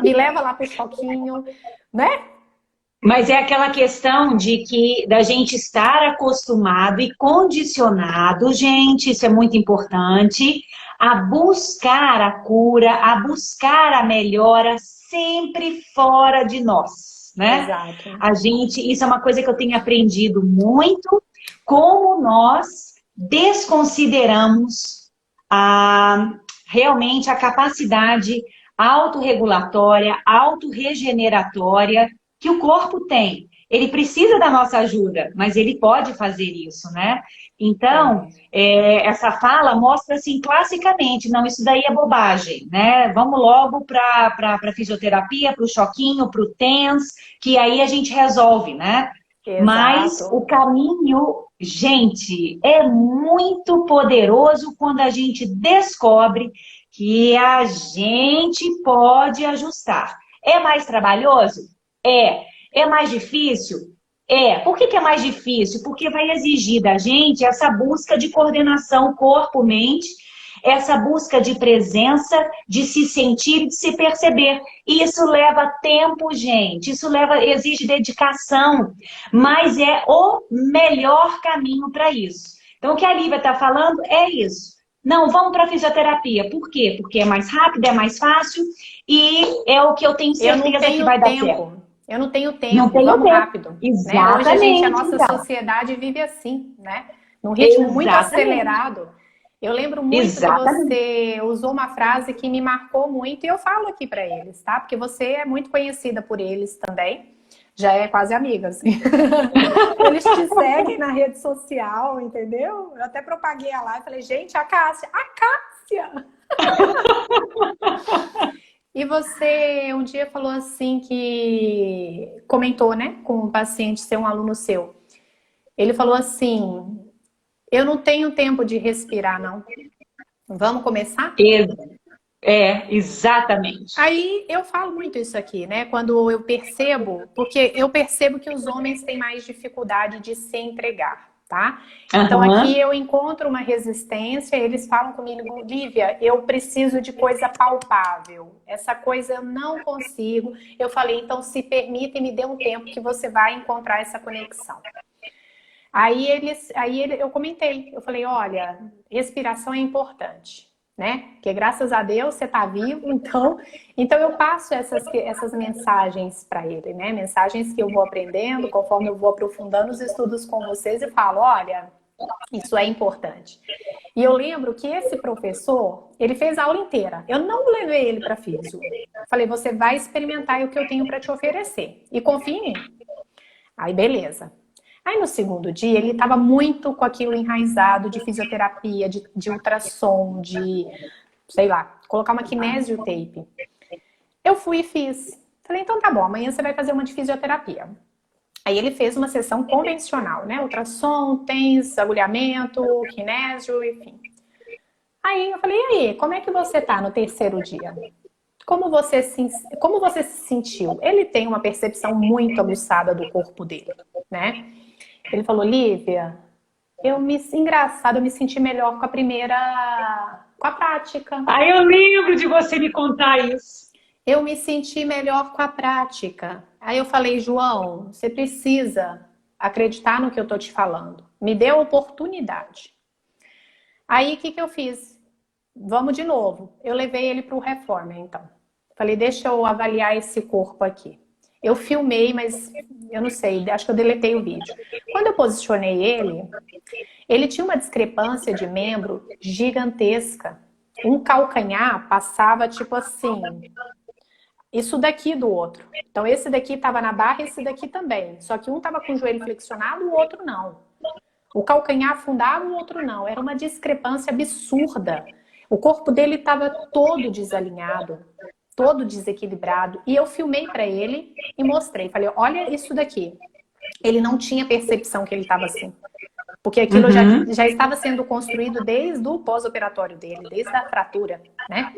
Me leva lá pro choquinho, né? Mas é aquela questão da gente estar acostumado e condicionado, gente, isso é muito importante, a buscar a cura, a buscar a melhora sempre fora de nós, né? Exato. Isso é uma coisa que eu tenho aprendido muito, como nós desconsideramos realmente a capacidade autorregulatória, autorregeneratória que o corpo tem. Ele precisa da nossa ajuda, mas ele pode fazer isso, né? Então, essa fala mostra assim classicamente, não, isso daí é bobagem, né? Vamos logo para a fisioterapia, para o choquinho, para o TENS, que aí a gente resolve, né? Mas Exato. o caminho, gente, é muito poderoso quando a gente descobre que a gente pode ajustar. É mais trabalhoso? É. É mais difícil? É. Por que é mais difícil? Porque vai exigir da gente essa busca de coordenação corpo-mente, essa busca de presença, de se sentir e de se perceber. E isso leva tempo, gente. Exige dedicação, mas é o melhor caminho para isso. Então, o que a Lívia está falando é isso. Não, vamos para a fisioterapia. Por quê? Porque é mais rápido, é mais fácil e é o que eu tenho certeza que vai dar certo. Eu não tenho tempo, não tenho vamos tempo. rápido. Exatamente. Né? Hoje a nossa sociedade vive assim, né? Num ritmo muito acelerado. Eu lembro muito que você usou uma frase que me marcou muito e eu falo aqui para eles, tá? Porque você é muito conhecida por eles também. Já é quase amiga, assim. Eles te seguem na rede social, entendeu? Eu até propaguei a live e falei, gente, a Cássia! E você um dia falou assim que comentou, né, com um paciente ser um aluno seu. Ele falou assim, eu não tenho tempo de respirar, não. Vamos começar? Exatamente. Aí eu falo muito isso aqui, né? Quando eu percebo, porque eu percebo que os homens têm mais dificuldade de se entregar, tá? Então aqui eu encontro uma resistência, eles falam comigo, Lívia, eu preciso de coisa palpável. Essa coisa eu não consigo. Eu falei, então se permita e me dê um tempo que você vai encontrar essa conexão. Aí eu comentei, eu falei, olha, respiração é importante, né? Porque graças a Deus você está vivo, então eu passo essas mensagens para ele, né? Mensagens que eu vou aprendendo conforme eu vou aprofundando os estudos com vocês e falo, olha, isso é importante. E eu lembro que esse professor, ele fez a aula inteira. Eu não levei ele para físio. Falei, você vai experimentar o que eu tenho para te oferecer. E confia em mim. Aí, beleza. Aí no segundo dia ele estava muito com aquilo enraizado de fisioterapia, de ultrassom, de, sei lá, colocar uma kinesiotape. Eu fui e fiz. Falei, então tá bom, amanhã você vai fazer uma de fisioterapia. Aí ele fez uma sessão convencional, né? Ultrassom, TENS, agulhamento, kinésio, enfim. Aí eu falei, e aí, como é que você tá no terceiro dia? Como você se sentiu? Ele tem uma percepção muito aguçada do corpo dele, né? Ele falou, Lívia, engraçado, eu me senti melhor com a prática. Aí eu lembro de você me contar isso. Eu me senti melhor com a prática. Aí eu falei, João, você precisa acreditar no que eu tô te falando. Me dê a oportunidade. Aí o que eu fiz? Vamos de novo. Eu levei ele para o Reformer, então. Falei, deixa eu avaliar esse corpo aqui. Eu filmei, mas eu não sei, acho que eu deletei o vídeo. Quando eu posicionei ele tinha uma discrepância de membro gigantesca. Um calcanhar passava tipo assim, isso daqui do outro. Então esse daqui estava na barra e esse daqui também. Só que um estava com o joelho flexionado, o outro não. O calcanhar afundava, o outro não. Era uma discrepância absurda. O corpo dele estava todo desalinhado, todo desequilibrado. E eu filmei para ele e mostrei. Falei, olha isso daqui. Ele não tinha percepção que ele estava assim. Porque aquilo já estava sendo construído desde o pós-operatório dele, desde a fratura, né?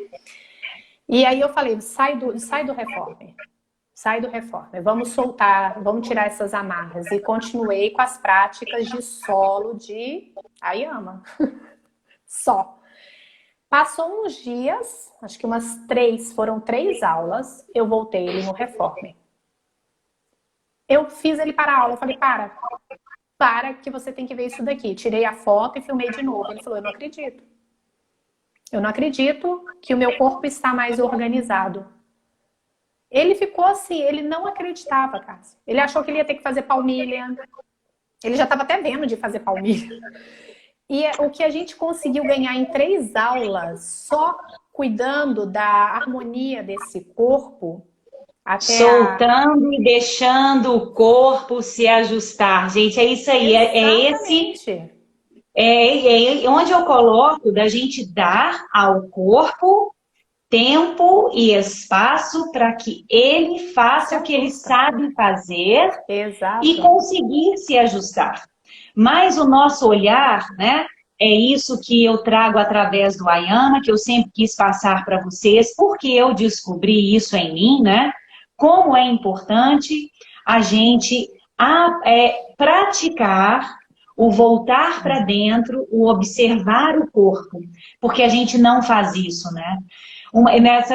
E aí eu falei, sai do Reformer. Sai do Reformer. Vamos soltar, vamos tirar essas amarras. E continuei com as práticas de solo de Ayama. Só. Passou uns dias, acho que foram 3 aulas, eu voltei ele no Reformer. Eu fiz ele para a aula, eu falei, para que você tem que ver isso daqui. Tirei a foto e filmei de novo. Ele falou, eu não acredito. Eu não acredito que o meu corpo está mais organizado. Ele ficou assim, ele não acreditava, Cássio. Ele achou que ele ia ter que fazer palmilha. Ele já estava até vendo de fazer palmilha. E o que a gente conseguiu ganhar em 3 aulas, só cuidando da harmonia desse corpo, soltando e deixando o corpo se ajustar. Gente, é isso aí. É onde eu coloco da gente dar ao corpo tempo e espaço para que ele faça o que ele sabe fazer. Exato. E conseguir se ajustar. Mas o nosso olhar, né, é isso que eu trago através do Ayama, que eu sempre quis passar para vocês, porque eu descobri isso em mim, né? Como é importante a gente praticar o voltar para dentro, o observar o corpo, porque a gente não faz isso, né?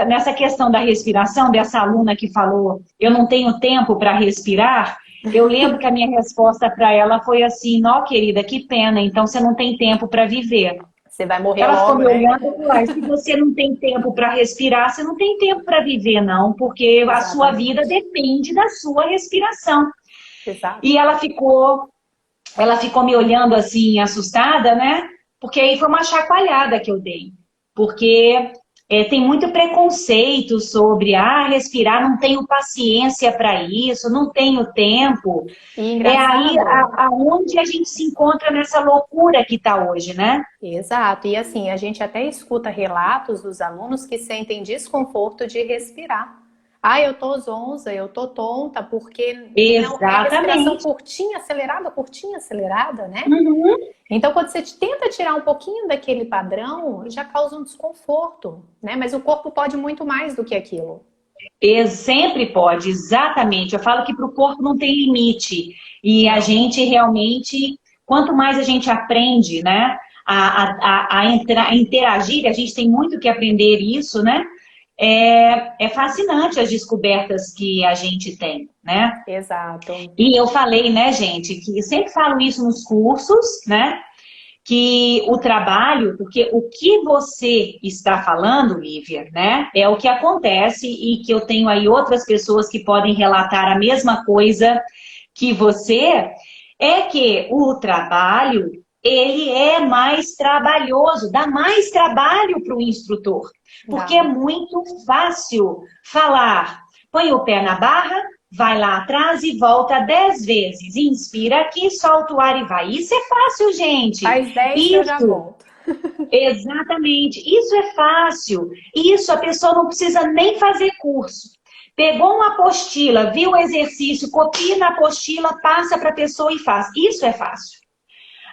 Nessa questão da respiração, dessa aluna que falou, eu não tenho tempo para respirar, eu lembro que a minha resposta para ela foi assim, ó, querida, que pena, então você não tem tempo para viver. Você vai morrer ela logo, ficou me olhando e falou, se você não tem tempo para respirar, você não tem tempo para viver, não, porque a sua vida depende da sua respiração. Exato. E ela ficou me olhando assim, assustada, né? Porque aí foi uma chacoalhada que eu dei. Porque tem muito preconceito sobre, respirar, não tenho paciência para isso, não tenho tempo. É aí aonde a gente se encontra nessa loucura que está hoje, né? Exato. E assim, a gente até escuta relatos dos alunos que sentem desconforto de respirar. Eu tô zonza, eu tô tonta, porque não é respiração curtinha, acelerada, né? Uhum. Então, quando você tenta tirar um pouquinho daquele padrão, já causa um desconforto, né? Mas o corpo pode muito mais do que aquilo. Sempre pode, exatamente. Eu falo que para o corpo não tem limite. E a gente realmente, quanto mais a gente aprende, né, a interagir, a gente tem muito que aprender isso, né? É fascinante as descobertas que a gente tem, né? Exato. E eu falei, né, gente, que sempre falo isso nos cursos, né? Que o trabalho, porque o que você está falando, Lívia, né, é o que acontece e que eu tenho aí outras pessoas que podem relatar a mesma coisa que você, é que o trabalho, ele é mais trabalhoso, dá mais trabalho para o instrutor, porque é muito fácil falar, põe o pé na barra, vai lá atrás e volta 10 vezes. Inspira aqui, solta o ar e vai. Isso é fácil, gente. Faz 10 que eu já volto. Exatamente. Isso é fácil. Isso a pessoa não precisa nem fazer curso. Pegou uma apostila, viu o exercício, copia na apostila, passa para a pessoa e faz. Isso é fácil.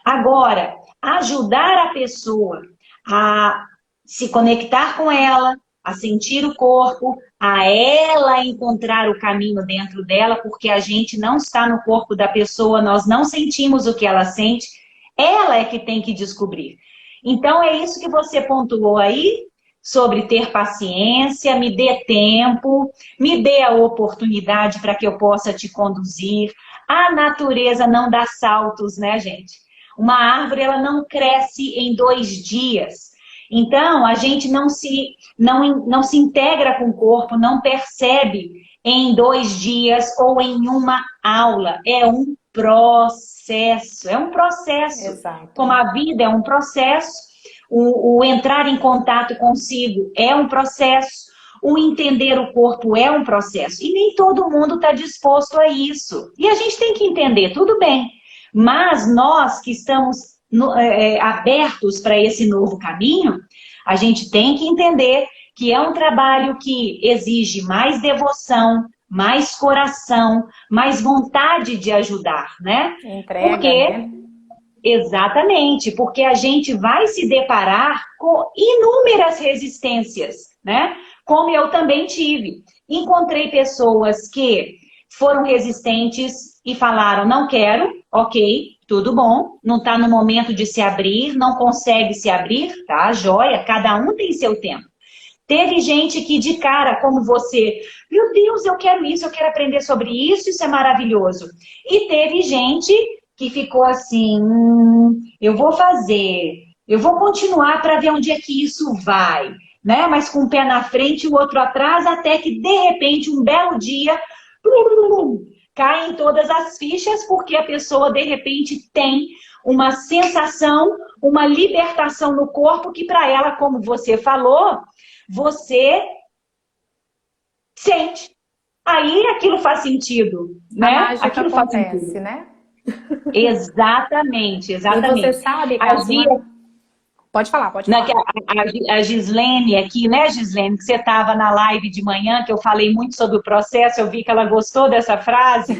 Agora, ajudar a pessoa a se conectar com ela, a sentir o corpo, a ela encontrar o caminho dentro dela, porque a gente não está no corpo da pessoa, nós não sentimos o que ela sente, ela é que tem que descobrir. Então, é isso que você pontuou aí, sobre ter paciência, me dê tempo, me dê a oportunidade para que eu possa te conduzir. A natureza não dá saltos, né, gente? Uma árvore, ela não cresce em 2 dias. Então, a gente não se integra com o corpo, não percebe em 2 dias ou em uma aula. É um processo. Exato. Como a vida é um processo, o entrar em contato consigo é um processo, o entender o corpo é um processo. E nem todo mundo está disposto a isso. E a gente tem que entender, tudo bem. Mas nós que estamos abertos para esse novo caminho, a gente tem que entender que é um trabalho que exige mais devoção, mais coração, mais vontade de ajudar, né? Entrega, né? Exatamente, porque a gente vai se deparar com inúmeras resistências, né? Como eu também tive. Encontrei pessoas que foram resistentes e falaram, não quero, ok, tudo bom, não está no momento de se abrir, não consegue se abrir, tá, joia, cada um tem seu tempo. Teve gente que de cara, como você, meu Deus, eu quero isso, eu quero aprender sobre isso, isso é maravilhoso. E teve gente que ficou assim, eu vou fazer, eu vou continuar para ver onde é que isso vai. né? Mas com um pé na frente e o outro atrás, até que, de repente, um belo dia, caem todas as fichas, porque a pessoa, de repente, tem uma sensação, uma libertação no corpo, que para ela, como você falou, você sente. Aí aquilo faz sentido, né? A mágica Aquilo faz acontece, sentido. né? Exatamente, E você exatamente. sabe, A Cássio, Gia, pode falar, pode né, falar. a Gislene aqui, né, Gislene, que você estava na live de manhã, que eu falei muito sobre o processo, eu vi que ela gostou dessa frase,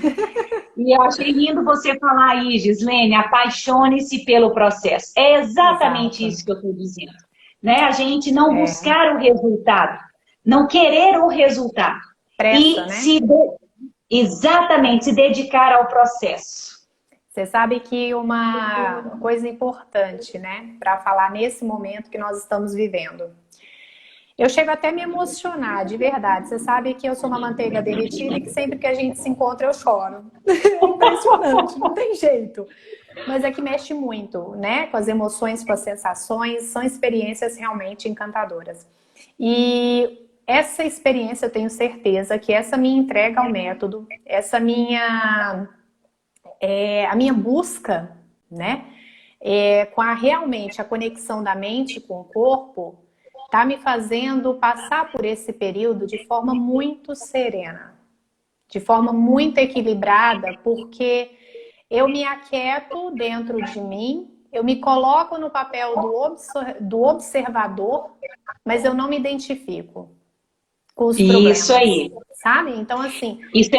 e eu achei lindo você falar aí, Gislene, apaixone-se pelo processo. É exatamente Exato. isso que eu estou dizendo, né? A gente não buscar o resultado, não querer o resultado, Pressa, e né? exatamente se dedicar ao processo. Você sabe que uma coisa importante, né, para falar nesse momento que nós estamos vivendo. Eu chego até a me emocionar, de verdade. Você sabe que eu sou uma manteiga derretida e que sempre que a gente se encontra eu choro. É impressionante, não tem jeito. Mas é que mexe muito, né, com as emoções, com as sensações. São experiências realmente encantadoras. E essa experiência, eu tenho certeza que essa minha entrega ao método, essa a minha busca, né, com realmente a conexão da mente com o corpo, tá me fazendo passar por esse período de forma muito serena, de forma muito equilibrada, porque eu me aquieto dentro de mim, eu me coloco no papel do observador, mas eu não me identifico com os problemas. Isso aí. Sabe? Então, assim... Isso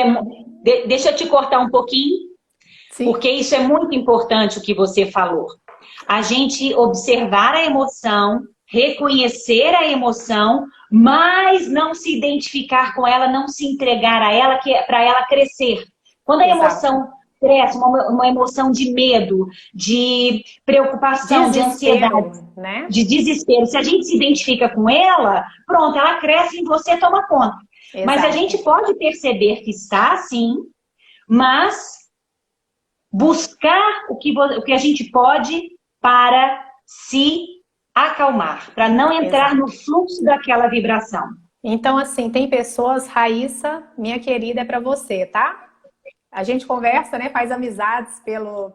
deixa eu te cortar um pouquinho, Sim. Porque isso é muito importante o que você falou. A gente observar a emoção, reconhecer a emoção, mas não se identificar com ela, não se entregar a ela, que é para ela crescer. Quando a emoção cresce, uma emoção de medo, de preocupação, de ansiedade, né? de desespero, se a gente se identifica com ela, pronto, ela cresce em você, toma conta. Exato. Mas a gente pode perceber que está assim, mas buscar o que a gente pode para se acalmar, para não entrar no fluxo daquela vibração. Então, assim, tem pessoas, Raíssa, minha querida, é para você, tá? A gente conversa, né? Faz amizades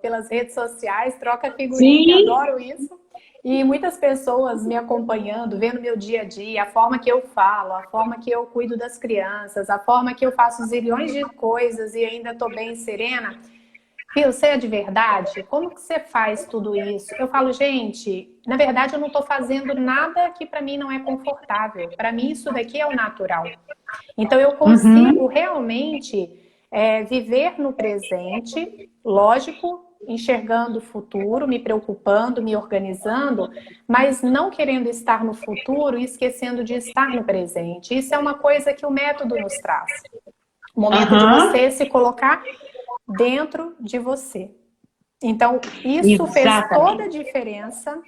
pelas redes sociais, troca figurinha, adoro isso. E muitas pessoas me acompanhando, vendo meu dia a dia, a forma que eu falo, a forma que eu cuido das crianças, a forma que eu faço zilhões de coisas e ainda tô bem serena. Fio, você é de verdade? Como que você faz tudo isso? Eu falo, gente, na verdade eu não estou fazendo nada que para mim não é confortável. Para mim isso daqui é o natural. Então eu consigo realmente viver no presente, lógico, enxergando o futuro, me preocupando, me organizando, mas não querendo estar no futuro e esquecendo de estar no presente. Isso é uma coisa que o método nos traz. O momento de você se colocar dentro de você. Então, isso fez toda a diferença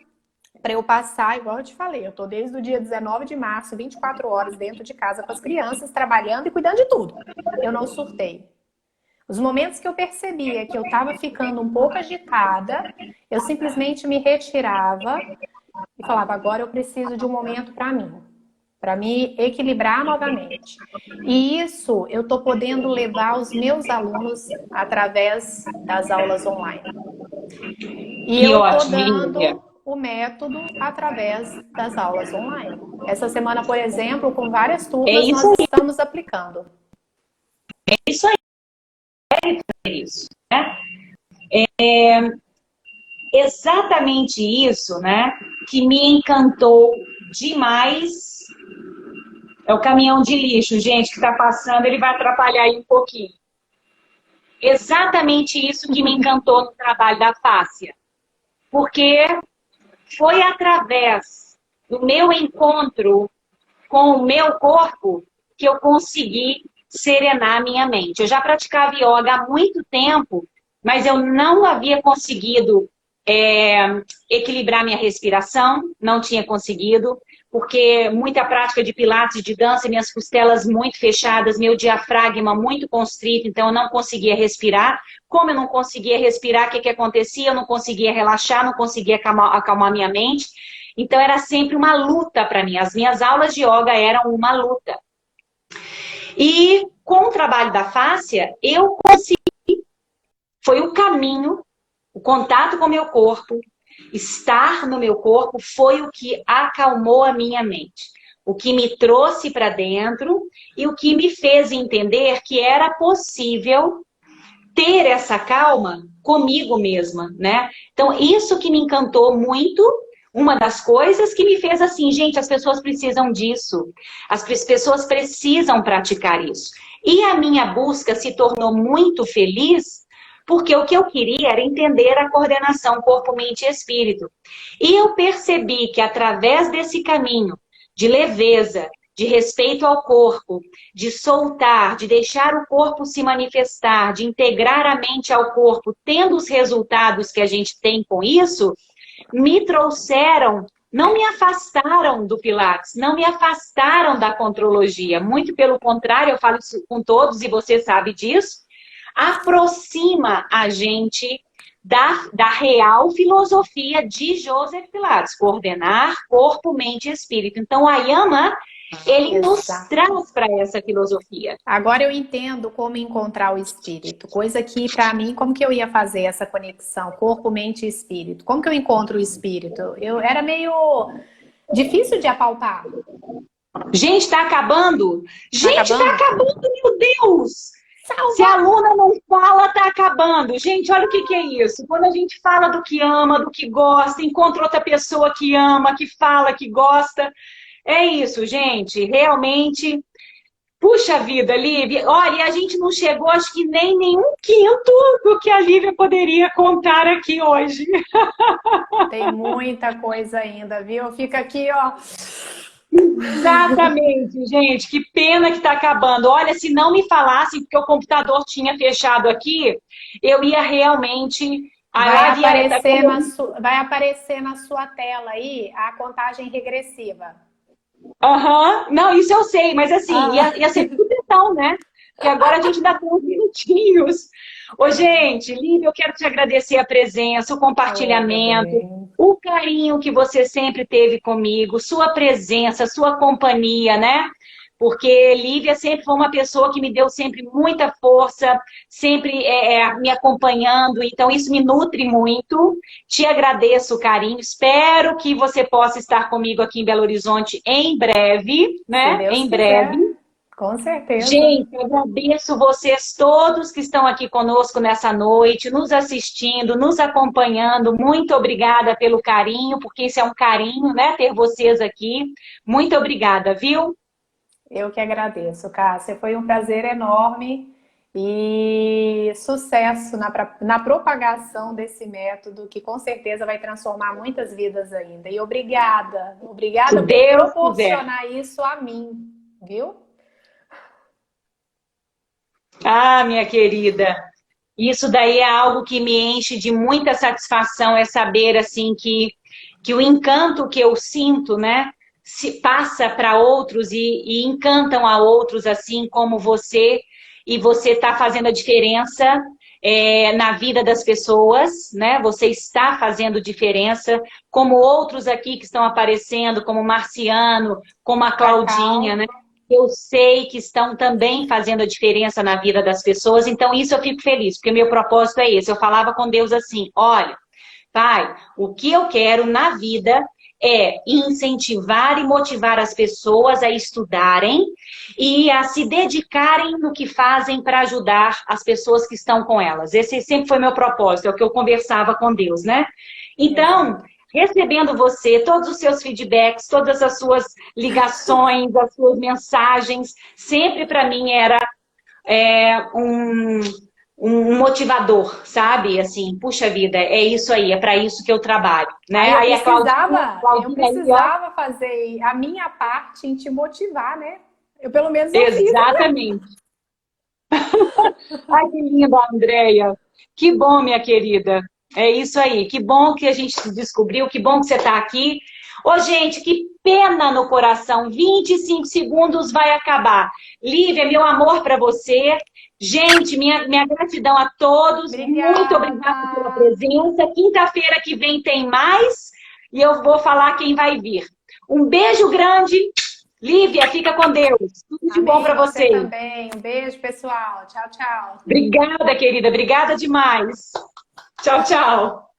para eu passar, igual eu te falei, eu tô desde o dia 19 de março, 24 horas dentro de casa com as crianças, trabalhando e cuidando de tudo. Eu não surtei. Os momentos que eu percebia que eu estava ficando um pouco agitada, eu simplesmente me retirava e falava, agora eu preciso de um momento para me equilibrar novamente. E isso eu estou podendo levar os meus alunos através das aulas online. E eu estou dando o método através das aulas online. Essa semana, por exemplo, com várias turmas, nós estamos aplicando. É isso aí. É isso, né? É exatamente isso, né, que me encantou demais. É o caminhão de lixo, gente, que está passando, ele vai atrapalhar aí um pouquinho. Exatamente isso que me encantou no trabalho da Fáscia. Porque foi através do meu encontro com o meu corpo que eu consegui serenar a minha mente. Eu já praticava yoga há muito tempo, mas eu não havia conseguido equilibrar minha respiração, não tinha conseguido, porque muita prática de pilates, de dança, minhas costelas muito fechadas, meu diafragma muito constrito, então eu não conseguia respirar. Como eu não conseguia respirar, o que acontecia? Eu não conseguia relaxar, não conseguia acalmar minha mente. Então era sempre uma luta para mim. As minhas aulas de yoga eram uma luta. E com o trabalho da fáscia, eu consegui, foi o caminho, o contato com o meu corpo, estar no meu corpo foi o que acalmou a minha mente. O que me trouxe para dentro e o que me fez entender que era possível ter essa calma comigo mesma, né? Então, isso que me encantou muito, uma das coisas que me fez assim, gente, as pessoas precisam disso. As pessoas precisam praticar isso. E a minha busca se tornou muito feliz, porque o que eu queria era entender a coordenação corpo, mente e espírito. E eu percebi que através desse caminho de leveza, de respeito ao corpo, de soltar, de deixar o corpo se manifestar, de integrar a mente ao corpo, tendo os resultados que a gente tem com isso, me trouxeram, não me afastaram do Pilates, não me afastaram da contrologia. Muito pelo contrário, eu falo isso com todos e você sabe disso, aproxima a gente da real filosofia de Joseph Pilates, coordenar corpo, mente e espírito. Então, o Ayama, ele nos traz para essa filosofia. Agora eu entendo como encontrar o espírito, coisa que para mim, como que eu ia fazer essa conexão, corpo, mente e espírito? Como que eu encontro o espírito? Eu era meio difícil de apalpar. Gente, está acabando? Gente, está acabando, meu Deus! Salva. Se a aluna não fala, tá acabando. Gente, olha o que é isso. Quando a gente fala do que ama, do que gosta, encontra outra pessoa que ama, que fala, que gosta. É isso, gente. Realmente, puxa vida, Lívia. Olha, a gente não chegou, acho que nem nenhum quinto do que a Lívia poderia contar aqui hoje. Tem muita coisa ainda, viu? Fica aqui, ó. Exatamente, gente, que pena que está acabando. Olha, se não me falassem, porque o computador tinha fechado aqui, eu ia realmente... Vai aparecer na sua tela aí a contagem regressiva. Aham, não, isso eu sei, mas assim, ia ser proteção, né? Porque agora a gente ainda tem uns minutinhos. Ô, gente, Lívia, eu quero te agradecer a presença, o compartilhamento, o carinho que você sempre teve comigo, sua presença, sua companhia, né? Porque Lívia sempre foi uma pessoa que me deu sempre muita força, sempre me acompanhando, então isso me nutre muito. Te agradeço o carinho, espero que você possa estar comigo aqui em Belo Horizonte em breve, né? Em breve. Com certeza. Gente, eu agradeço vocês todos que estão aqui conosco nessa noite, nos assistindo, nos acompanhando. Muito obrigada pelo carinho, porque isso é um carinho, né? Ter vocês aqui. Muito obrigada, viu? Eu que agradeço, Cássia. Foi um prazer enorme e sucesso na propagação desse método, que com certeza vai transformar muitas vidas ainda. E obrigada por proporcionar isso a mim, viu? Ah, minha querida, isso daí é algo que me enche de muita satisfação, é saber assim que o encanto que eu sinto, né, se passa para outros e encantam a outros assim como você, e você está fazendo a diferença na vida das pessoas, né? Você está fazendo diferença, como outros aqui que estão aparecendo, como o Marciano, como a Claudinha, né? Eu sei que estão também fazendo a diferença na vida das pessoas, então isso eu fico feliz, porque o meu propósito é esse. Eu falava com Deus assim, olha, Pai, o que eu quero na vida é incentivar e motivar as pessoas a estudarem e a se dedicarem no que fazem para ajudar as pessoas que estão com elas. Esse sempre foi meu propósito, é o que eu conversava com Deus, né? Então... recebendo você, todos os seus feedbacks, todas as suas ligações, as suas mensagens, sempre para mim era um motivador, sabe? Assim, puxa vida, é isso aí, é para isso que eu trabalho. Né? Eu precisava fazer a minha parte em te motivar, né? Eu pelo menos eu fiz. Exatamente. Ai, que linda, Andréia. Que bom, minha querida. É isso aí, que bom que a gente descobriu, que bom que você está aqui. Ô, gente, que pena no coração, 25 segundos vai acabar. Lívia, meu amor para você. Gente, minha gratidão a todos. Obrigada. Muito obrigada pela presença. Quinta-feira que vem tem mais. e eu vou falar quem vai vir. Um beijo grande. Lívia, fica com Deus. Tudo de bom para Você vocês. também. Um beijo, pessoal. Tchau, tchau. Obrigada, querida. Obrigada demais. Tchau, tchau.